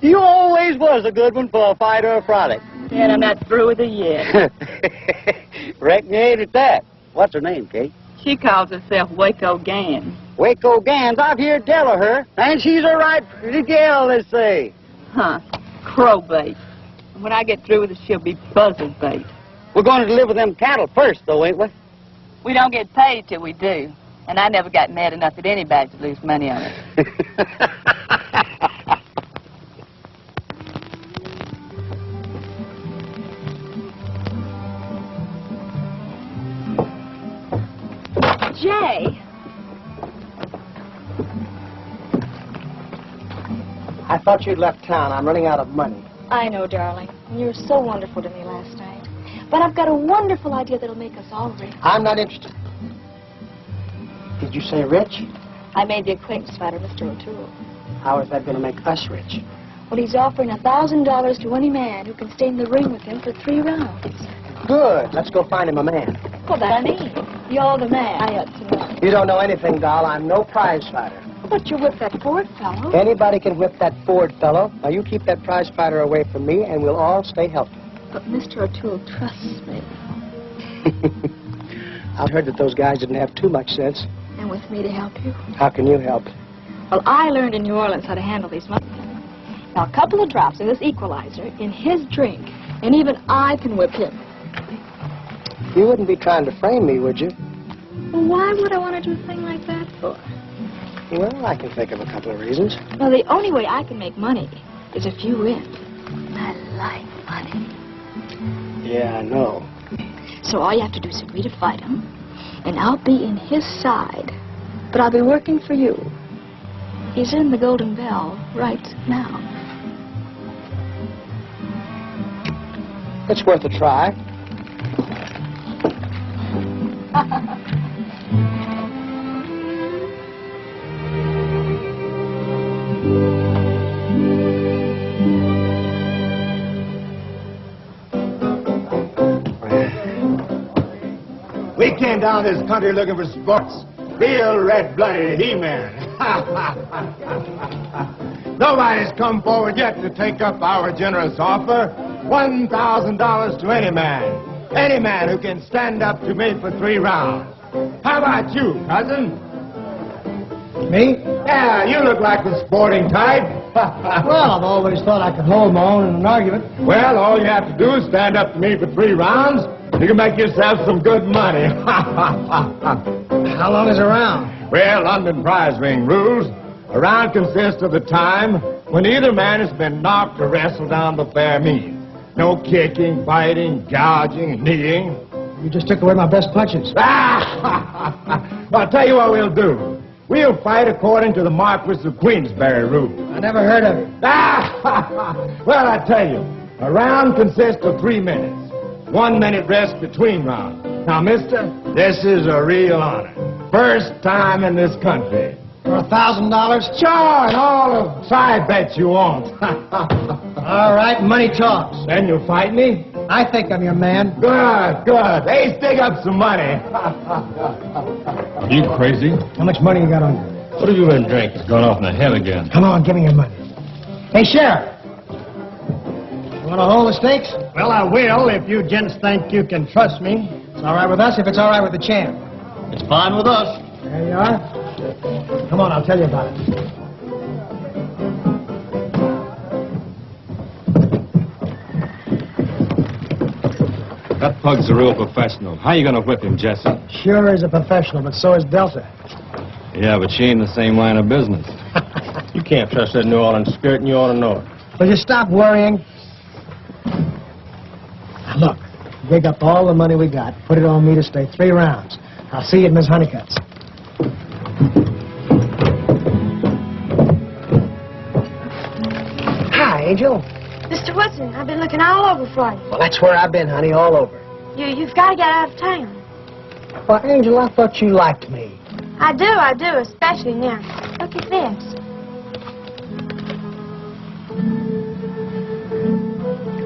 You always was a good one for a fight or a frolic. And I'm not through with her yet. Reckon you ain't at that. What's her name, Kate? She calls herself Waco Gans. Waco Gans. I've heard tell of her. And she's a right pretty gal, they say. Huh. Crowbait. And when I get through with her, she'll be buzzard bait. We're going to deliver them cattle first, though, ain't we? We don't get paid till we do. And I never got mad enough at anybody to lose money on it. Jay! I thought you'd left town. I'm running out of money. I know, darling. You were so wonderful to me last night. But I've got a wonderful idea that'll make us all rich. I'm not interested. Did you say rich? I made the acquaintance fighter, Mr. O'Toole. How is that going to make us rich? Well, he's offering $1,000 to any man who can stay in the ring with him for 3 rounds. Good. Let's go find him a man. Well, that's me. You're the man. I ought to know. You don't know anything, doll. I'm no prize fighter. But you're with that Ford fellow. Anybody can whip that Ford fellow. Now, you keep that prize fighter away from me, and we'll all stay healthy. But Mr. O'Toole trusts me. I heard that those guys didn't have too much sense. And with me to help you? How can you help? Well, I learned in New Orleans how to handle these money. Now, a couple of drops of this equalizer in his drink, and even I can whip him. You wouldn't be trying to frame me, would you? Well, why would I want to do a thing like that for? Well, I can think of a couple of reasons. Well, the only way I can make money is if you win. I like money. Yeah, I know. So all you have to do is agree to fight him, and I'll be in his side. But I'll be working for you. He's in the Golden Bell right now. It's worth a try. We came down this country looking for sports. Real red-blooded He-Man. Nobody's come forward yet to take up our generous offer. $1,000 to any man. Any man who can stand up to me for 3 rounds. How about you, cousin? Me? Yeah, you look like the sporting type. Well, I've always thought I could hold my own in an argument. Well, all you have to do is stand up to me for 3 rounds. You can make yourself some good money. How long is a round? Well, London prize ring rules. A round consists of the time when either man has been knocked or wrestled down the fair mean. No kicking, biting, gouging, kneeing. You just took away my best punches. Well, I'll tell you what we'll do. We'll fight according to the Marquis of Queensberry rule. I never heard of it. Well, I tell you, a round consists of 3 minutes. 1 minute rest between rounds. Now, mister, this is a real honor. First time in this country. For $1,000? Sure, and all the side bets you want. All right, money talks. Then you'll fight me? I think I'm your man. Good, good. Hey, stick up some money. Are you crazy? How much money you got on you? What have you been drinking? It's gone off in the head again. Come on, give me your money. Hey, Sheriff. You want to hold the stakes? Well, I will if you gents think you can trust me. It's all right with us if it's all right with the champ. It's fine with us. There you are. Come on, I'll tell you about it. That pug's a real professional. How you gonna whip him, Jesse? Sure is a professional, but so is Delta. Yeah, but she ain't in the same line of business. You can't trust that New Orleans spirit, and you ought to know it. Will you stop worrying? Now, look, dig up all the money we got, put it on me to stay 3 rounds. I'll see you at Miss Honeycutt's. Hi, Angel. Mr. Woodson, I've been looking all over for you. Well, that's where I've been, honey, all over. You've got to get out of town. Well, Angel, I thought you liked me. I do, especially now. Look at this.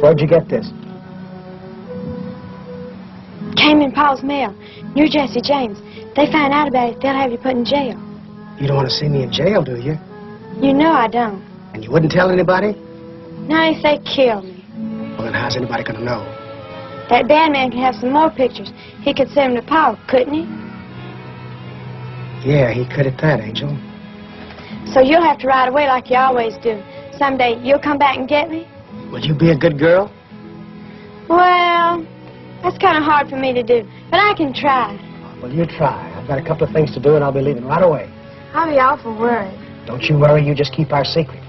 Where'd you get this? Came in Paul's mail. New Jesse James. They find out about it, they'll have you put in jail. You don't want to see me in jail, do you? You know I don't. And you wouldn't tell anybody? Not if they kill me. Well, then how's anybody going to know? That band man can have some more pictures. He could send them to Paul, couldn't he? Yeah, he could at that, Angel. So you'll have to ride away like you always do. Someday you'll come back and get me? Will you be a good girl? Well, that's kind of hard for me to do, but I can try. Well, you try. I've got a couple of things to do, and I'll be leaving right away. I'll be awful worried. Don't you worry. You just keep our secret.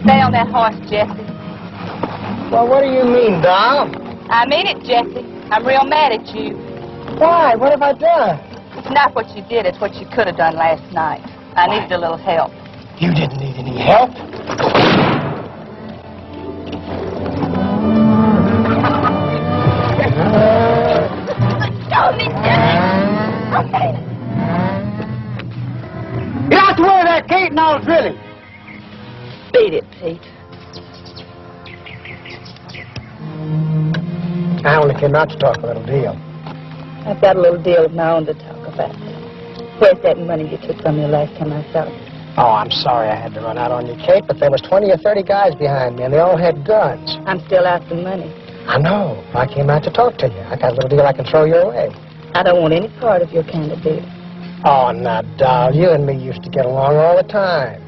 Stay on that horse, Jesse. Well, what do you mean, doll? I mean it, Jesse. I'm real mad at you. Why? What have I done? It's not what you did, it's what you could have done last night. I needed a little help. You didn't need any help. Show me, Jesse. Okay. Get out the way of that gate and I'll drill him. Beat it, Pete. I only came out to talk a little deal. I've got a little deal of my own to talk about. Where's that money you took from me last time I saw you? Oh, I'm sorry I had to run out on you, Kate, but there was 20 or 30 guys behind me, and they all had guns. I'm still out for money. I know. I came out to talk to you. I got a little deal I can throw your way. I don't want any part of your kind of deal. Oh, now, doll, you and me used to get along all the time.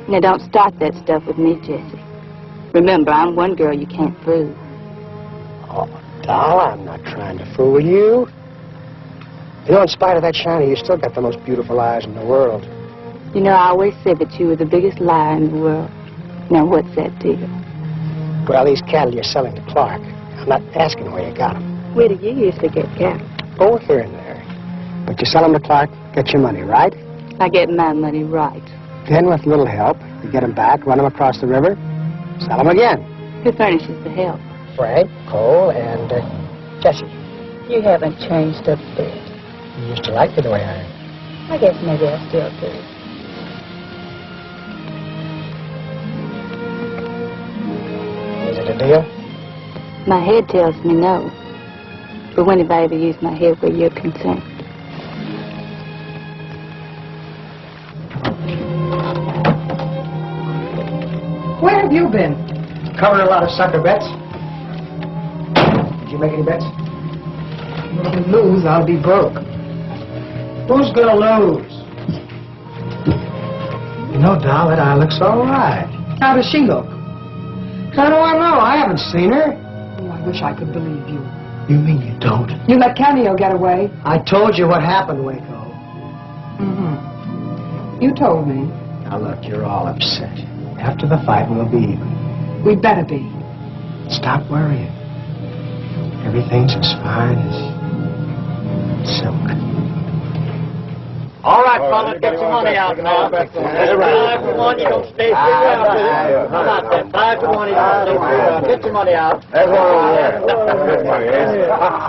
Now, don't start that stuff with me, Jesse. Remember, I'm one girl you can't fool. Oh, doll, I'm not trying to fool you. You know, in spite of that shiny, you still got the most beautiful eyes in the world. You know, I always said that you were the biggest liar in the world. Now, what's that deal? Well, these cattle you're selling to Clark, I'm not asking where you got them. Where did you used to get cattle? Both are in there. But you sell them to Clark, get your money, right? I get my money right. Then, with a little help, you get them back, run them across the river, sell them again. Who furnishes the help? Frank, Cole, and Jesse. You haven't changed a bit. You used to like me the way I am. I guess maybe I still do. Is it a deal? My head tells me no. But when have I ever used my head where you're concerned? Where have you been? Covering a lot of sucker bets. Did you make any bets? If you lose, I'll be broke. Who's gonna lose? You know, doll, that eye looks all right. How does she look? How do I know? I haven't seen her. Oh, I wish I could believe you. You mean you don't? You let Cameo get away. I told you what happened, Waco. Mm-hmm. You told me. Now, look, you're all upset. After the fight, we'll be even. We better be. Stop worrying. Everything's as fine as silk. All right, fellas, get your money out now. That's 5 to 1, you don't stay through. How about that? 5 to 1, you don't stay through. Get your money out. That's what we're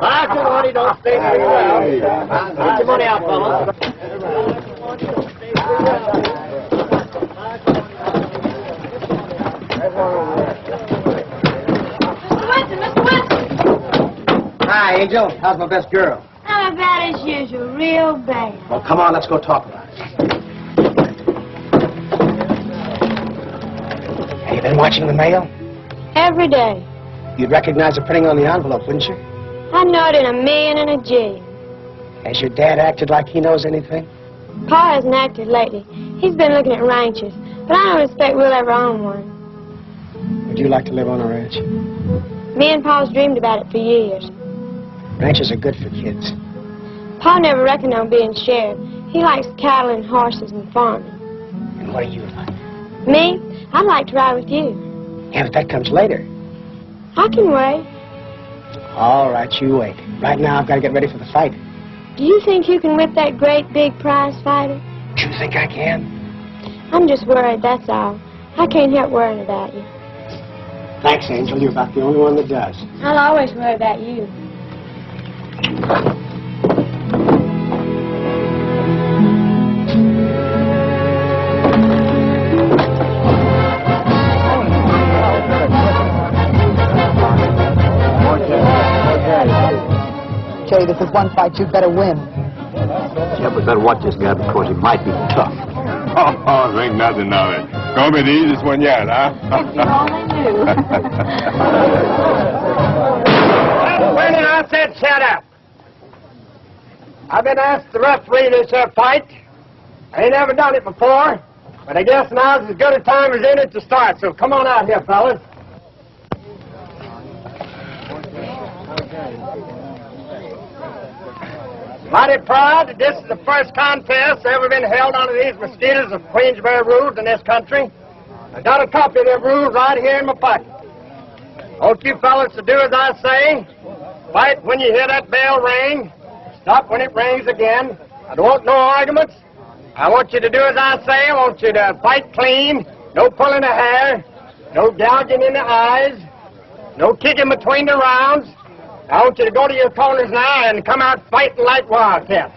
5 to 1, you don't stay through. Get your money out, fellas. Mr. Weston! Hi, Angel. How's my best girl? How bad as usual, real bad. Well, come on, let's go talk about it. Have you been watching the mail? Every day. You'd recognize the printing on the envelope, wouldn't you? I know it in a million and a G. Has your dad acted like he knows anything? Pa hasn't acted lately. He's been looking at ranches, but I don't expect we'll ever own one. Would you like to live on a ranch? Me and Pa's dreamed about it for years. Ranches are good for kids. Pa never reckoned on being sheriff. He likes cattle and horses and farming. And what do you like? Me? I'd like to ride with you. Yeah, but that comes later. I can wait. All right, you wait. Right now, I've got to get ready for the fight. Do you think you can whip that great big prize fighter? Do you think I can? I'm just worried, that's all. I can't help worrying about you. Thanks, Angel. You're about the only one that does. I'll always worry about you. Jay, this is one fight you'd better win. Yeah, we better watch this guy because he might be tough. Oh, think nothing of it. Gonna be the easiest one yet, huh? If you only knew. When I said shut up. I've been asked to referee this here fight. I ain't never done it before, but I guess now's as good a time as any to start, so come on out here, fellas. Mighty proud that this is the first contest ever been held under these mosquitoes of Queensberry rules in this country. I got a copy of them rules right here in my pocket. I want you fellas to do as I say. Fight when you hear that bell ring. Stop when it rings again. I don't want no arguments. I want you to do as I say. I want you to fight clean. No pulling the hair. No gouging in the eyes. No kicking between the rounds. I want you to go to your corners now and come out fighting like wildcats.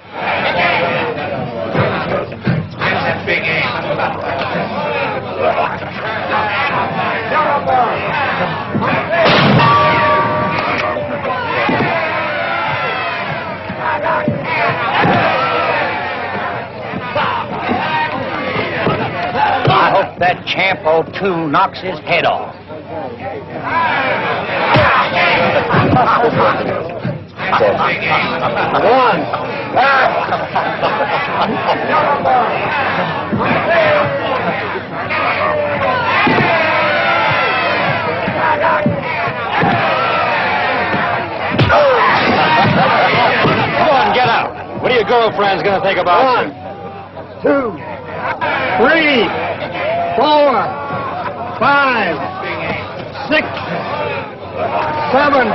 I hope that champ 02 knocks his head off. One. girlfriend's gonna think about 1, 2, 3, 4, 5, 6, 7.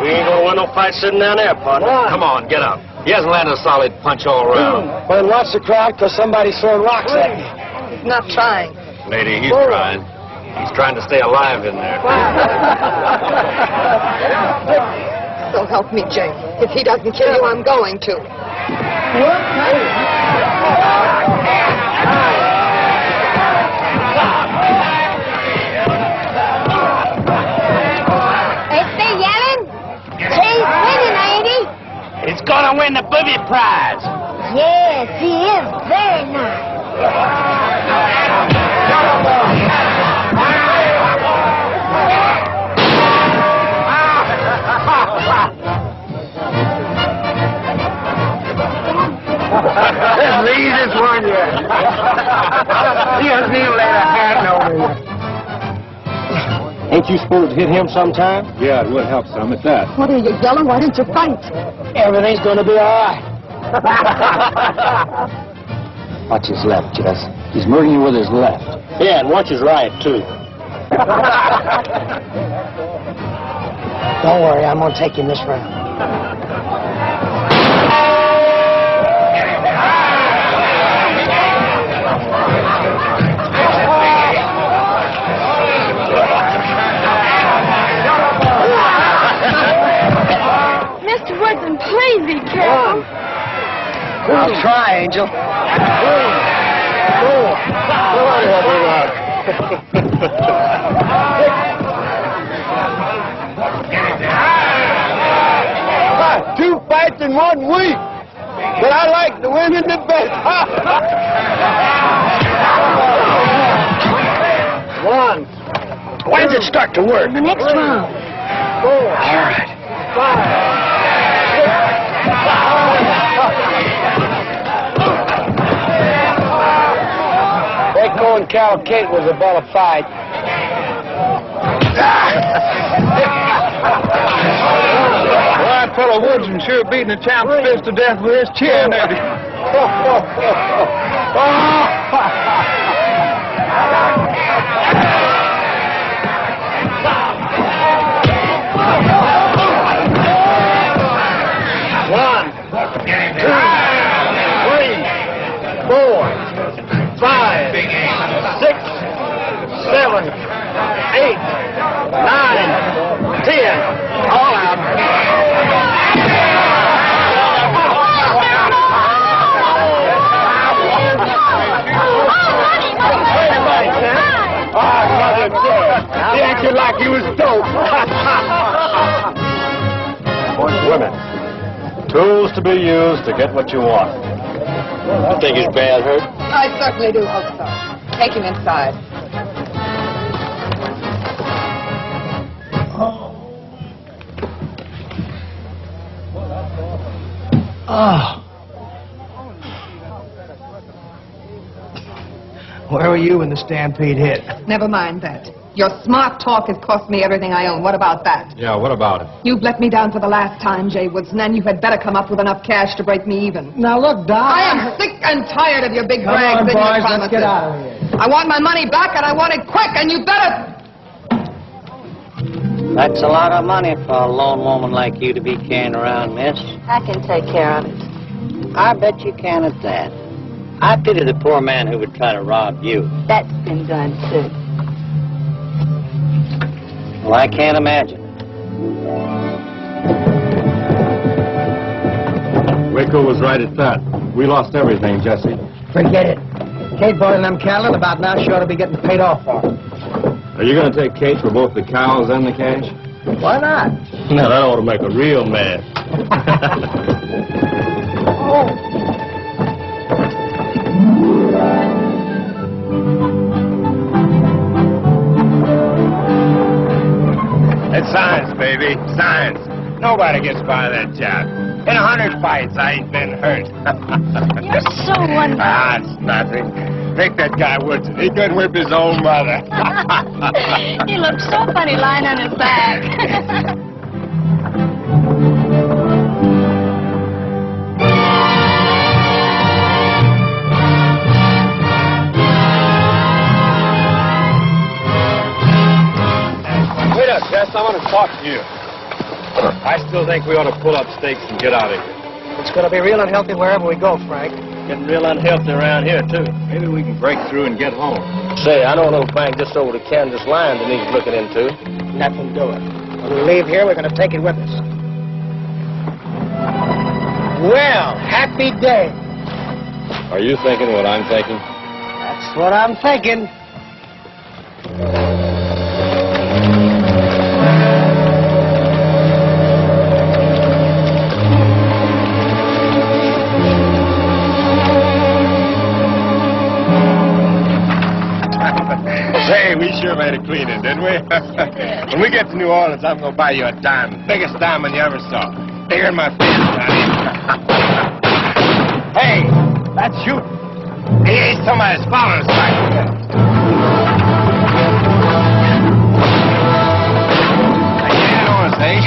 We ain't gonna win no fight sitting down there, partner. Come on, get up. He hasn't landed a solid punch all around. Well, then watch the crowd, because somebody's throwing rocks at me. He's not trying. Lady, he's trying. He's trying to stay alive in there. So help me, Jay. If he doesn't kill you, I'm going to. They still yelling? Jay's winning, ain't he? He's gonna win the booby prize. Yes, he is very nice. This is the easiest one yet. He hasn't even laid a hand over you. Ain't you supposed to hit him sometime? Yeah, it would help some at that. What are you yelling? Why didn't you fight? Everything's going to be all right. Watch his left, Jess. He's murdering you with his left. Yeah, and watch his right, too. Don't worry, I'm going to take him this round. Mr. Woodson, please be careful. I'll try, Angel. 3, 4. Two fights in 1 week. But I like the women the best. 1. When does it start to work? The next round. 4. All right. 5. Waco and Cal Kate was a better fight. Well, that fellow Woodson sure beating the champ's fist to death with his chin, ain't he? One, 2, 3, 4, 5, 6, 7, 8, 9, 10. All out. He acted like he was dope. Women. Tools to be used to get what you want. You think he's bad hurt? I certainly do hope so. Take him inside. Oh. Where were you when the stampede hit? Never mind that. Your smart talk has cost me everything I own. What about that? Yeah, what about it? You've let me down for the last time, Jay Woodson, and you had better come up with enough cash to break me even. Now look, Doc. I am sick and tired of your big Come brags on, and your boys, promises. let's get out of here. I want my money back, and I want it quick, and you better... That's a lot of money for a lone woman like you to be carrying around, miss. I can take care of it. I bet you can at that. I pity the poor man who would try to rob you. That's been done, too. Well, I can't imagine. Waco was right at that. We lost everything, Jesse. Forget it. Kate boiling them cattle and about now she ought to be getting paid off for it. Are you going to take Kate for both the cows and the cash? Why not? Now, that ought to make a real man. It's science, baby. Science. Nobody gets by that job. In 100 fights, I ain't been hurt. You're so wonderful. Ah, it's nothing. Take that guy, Woodson. He couldn't whip his own mother. He looked so funny lying on his back. Wait up, Jess. I want to talk to you. I still think we ought to pull up stakes and get out of here. It's going to be real unhealthy wherever we go, Frank. Getting real unhealthy around here, too. Maybe we can break through and get home. Say, I know a little bank just over the Kansas line that needs looking into. Nothing doing. When we leave here, we're going to take it with us. Well, happy day. Are you thinking what I'm thinking? That's what I'm thinking. Say, we sure made a cleaning, didn't we? When we get to New Orleans, I'm going to buy you a diamond. Biggest diamond you ever saw. Bigger than my fist, honey. Hey, that's you. He's somebody's following us back here. Get on us, eh?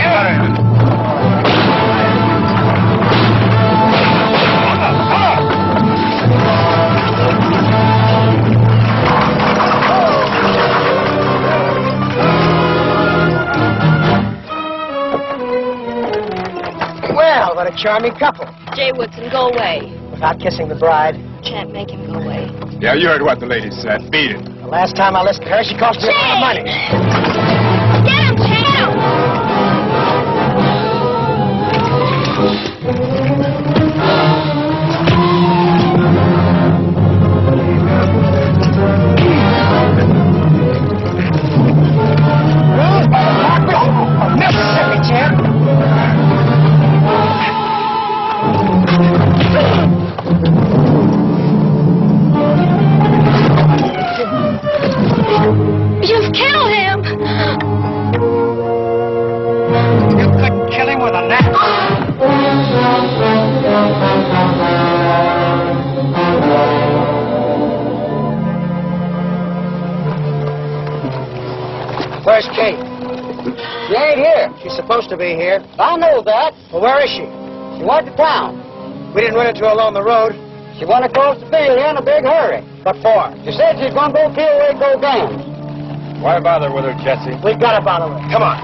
Well, what a charming couple. Jay Woodson, go away. Without kissing the bride. Can't make him go away. Yeah, you heard what the lady said. Beat it. The last time I listened to her, she cost me a lot of money. Get him, Jay! Mississippi, champ. You've killed him! You couldn't kill him with a knife. Where's Kate? She ain't here. She's supposed to be here. I know that. Well, where is she? She went to town. We didn't run into her along the road. She went across the field here in a big hurry. What for? She said she's going to go kill Waco Gans. Why bother with her, Jesse? We've got to bother her. Come on.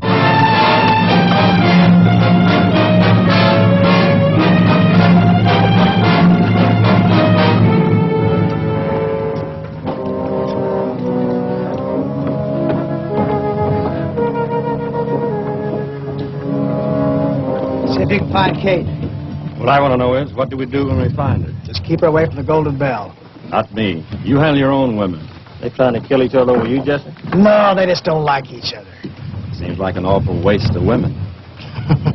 See if you can find Kate. What I want to know is, what do we do when we find her? Just keep her away from the Golden Bell. Not me. You handle your own women. They trying to kill each other over you, Jesse? No, they just don't like each other. Seems like an awful waste of women.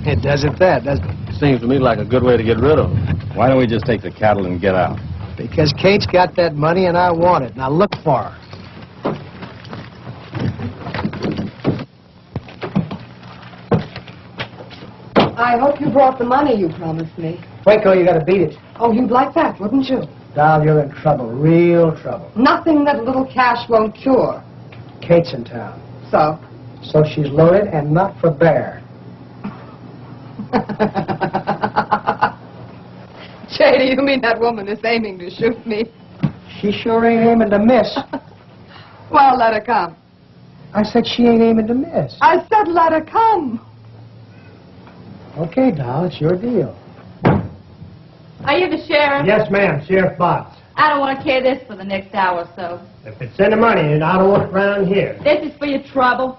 It doesn't that, doesn't it? Seems to me like a good way to get rid of them. Why don't we just take the cattle and get out? Because Kate's got that money and I want it. Now look for her. I hope you brought the money you promised me. Waco, you gotta beat it. Oh, you'd like that, wouldn't you? Doll, you're in trouble. Real trouble. Nothing that a little cash won't cure. Kate's in town. So? So she's loaded and not for bear. Jay, do you mean that woman is aiming to shoot me? She sure ain't aiming to miss. Well, let her come. I said she ain't aiming to miss. I said let her come. Okay, doll, it's your deal. Are you the sheriff? Yes, ma'am. Sheriff Barton. I don't want to carry this for the next hour or so. If it's any money, I don't want it around here. This is for your trouble.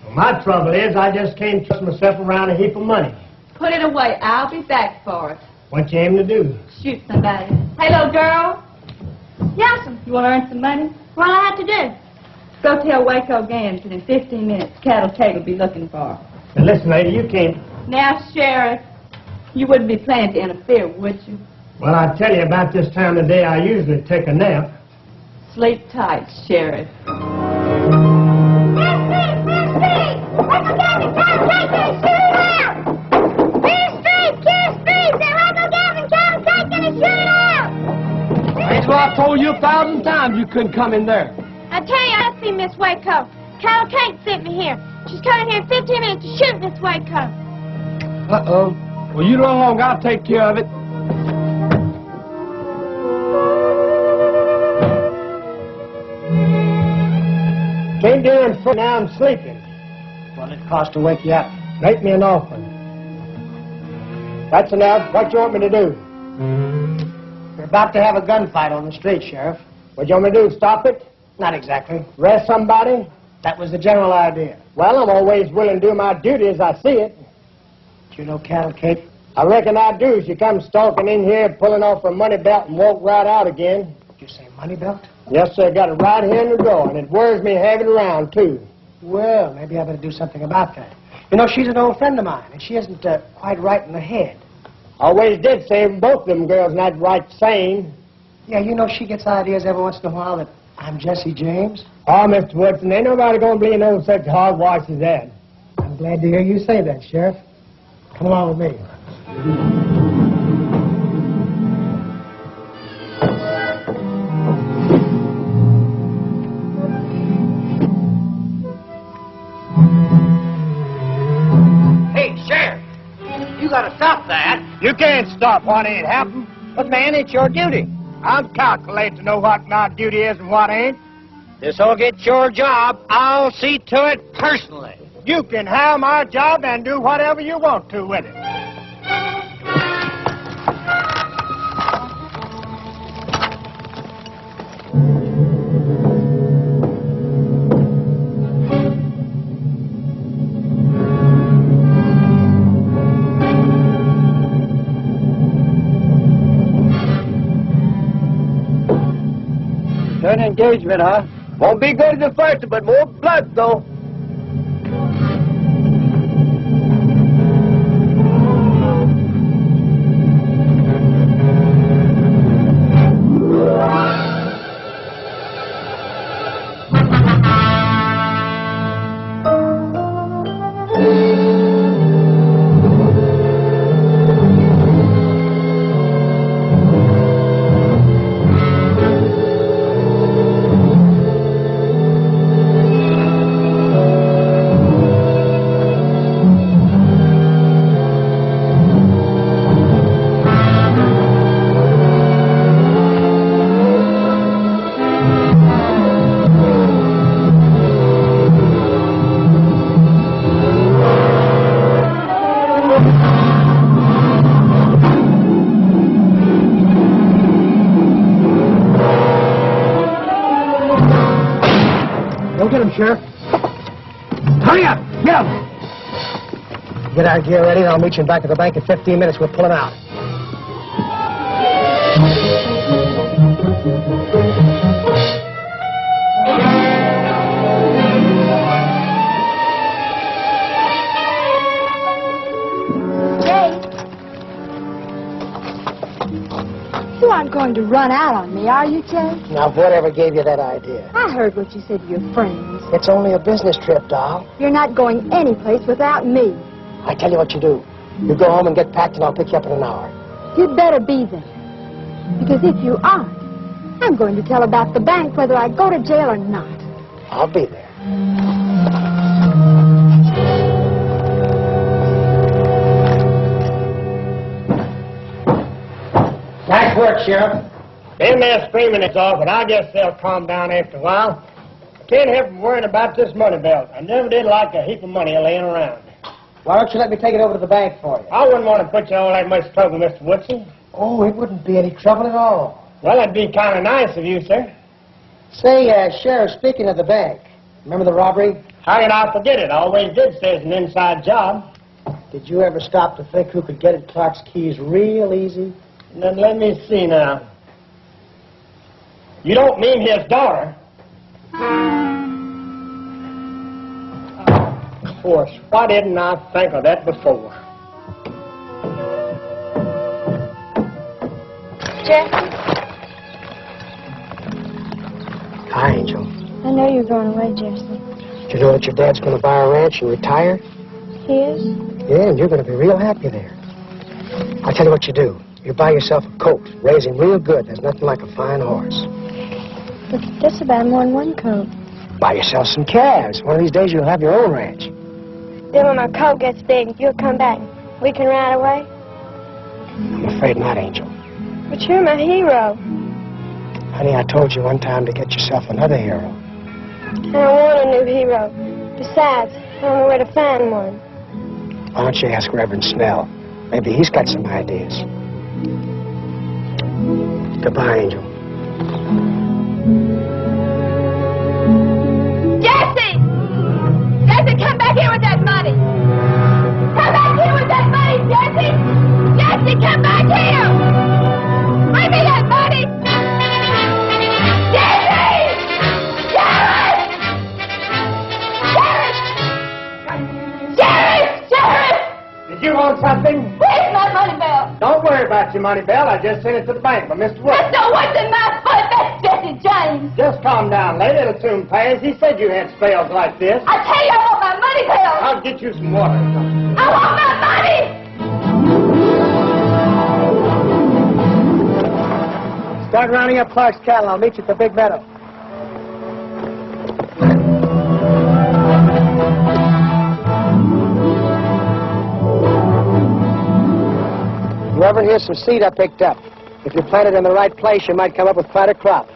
Well, my trouble is I just can't trust myself around a heap of money. Put it away. I'll be back for it. What you aim to do? Shoot somebody. Hey, little girl. Yes'm. You want to earn some money? What do I have to do? Go tell Waco Gans that in 15 minutes, Cattle Keg will be looking for her. Now, listen, lady, you can't... Now, Sheriff, you wouldn't be planning to interfere, would you? Well, I tell you, about this time of day, I usually take a nap. Sleep tight, Sheriff. Range I told you 1,000 times you couldn't come in there. I tell you, I see Miss Waco. Carol can't sent me here. She's coming here in 15 minutes to shoot Miss Waco. Uh-oh. Well, you run along. I'll take care of it. Came down for now I'm sleeping. Well, it cost to wake you up. Make me an offering. That's enough. What you want me to do? You're about to have a gunfight on the street, Sheriff. What you want me to do, stop it? Not exactly. Arrest somebody? That was the general idea. Well, I'm always willing to do my duty as I see it. Do you know Cattle Kate? I reckon I do. She comes stalking in here, pulling off her money belt and walk right out again. You say money belt? Yes, sir. Got it right here in the drawer, and it worries me having it around, too. Well, maybe I better do something about that. You know, she's an old friend of mine, and she isn't quite right in the head. Always did say both of them girls not right sane. Yeah, you know, she gets ideas every once in a while that I'm Jesse James. Oh, Mr. Woodson, ain't nobody going to believe no such hogwash as that. I'm glad to hear you say that, Sheriff. Come along with me. Hey, Sheriff, you gotta stop that. You can't stop what ain't happened. But, man, it's your duty. I'm calculated to know what my duty is and what ain't. This'll get your job. I'll see to it personally. You can have my job and do whatever you want to with it. An engagement, huh? Won't be good as the first, but more blood, though. Get him, Sheriff. Hurry up! Get him! Get our gear ready, and I'll meet you back at the bank in 15 minutes. We'll pull him out. You aren't going to run out on me, are you, Jay? Now, whatever gave you that idea? I heard what you said to your friends. It's only a business trip, doll. You're not going anyplace without me. I tell you what you do. You go home and get packed, and I'll pick you up in an hour. You'd better be there. Because if you aren't, I'm going to tell about the bank whether I go to jail or not. I'll be there. Nice work, Sheriff. Them there screaming it's off, but I guess they'll calm down after a while. I can't help from worrying about this money belt. I never did like a heap of money laying around. Why don't you let me take it over to the bank for you? I wouldn't want to put you all that much trouble, Mr. Woodson. Oh, it wouldn't be any trouble at all. Well, that'd be kind of nice of you, sir. Say, Sheriff, speaking of the bank, remember the robbery? How could I forget it? I always did say it's an inside job. Did you ever stop to think who could get at Clark's keys real easy? Then let me see now. You don't mean his daughter? Of course. Why didn't I think of that before? Jesse, Hi, Angel. I know you're going away, Jesse. Do you know that your dad's going to buy a ranch and retire? He is? Yeah, and you're going to be real happy there. I'll tell you what you do. You buy yourself a colt, raise him real good. There's nothing like a fine horse. But just about more than one coat. Buy yourself some calves. One of these days you'll have your own ranch. Then when my coat gets big, you'll come back. We can ride away? I'm afraid not, Angel. But you're my hero. Honey, I told you one time to get yourself another hero. I don't want a new hero. Besides, I don't know where to find one. Why don't you ask Reverend Snell? Maybe he's got some ideas. Goodbye, Angel. Jesse! Jesse, come back here with that money! Come back here with that money, Jesse! Jesse, come back here! Bring me that money! Jesse! Sheriff! Sheriff! Sheriff! Sheriff! Did you want something? Where's my money belt? Don't worry about your money, Belle. I just sent it to the bank for Mr. Woodson. That's what's in my foot. That's Jesse James. Just calm down, lady. It'll soon pass. He said you had spells like this. I tell you, I want my money belt. I'll get you some water. I want my money. Start rounding up Clark's cattle. I'll meet you at the big meadow. Reverend, here's some seed I picked up. If you plant it in the right place, you might come up with quite a crop.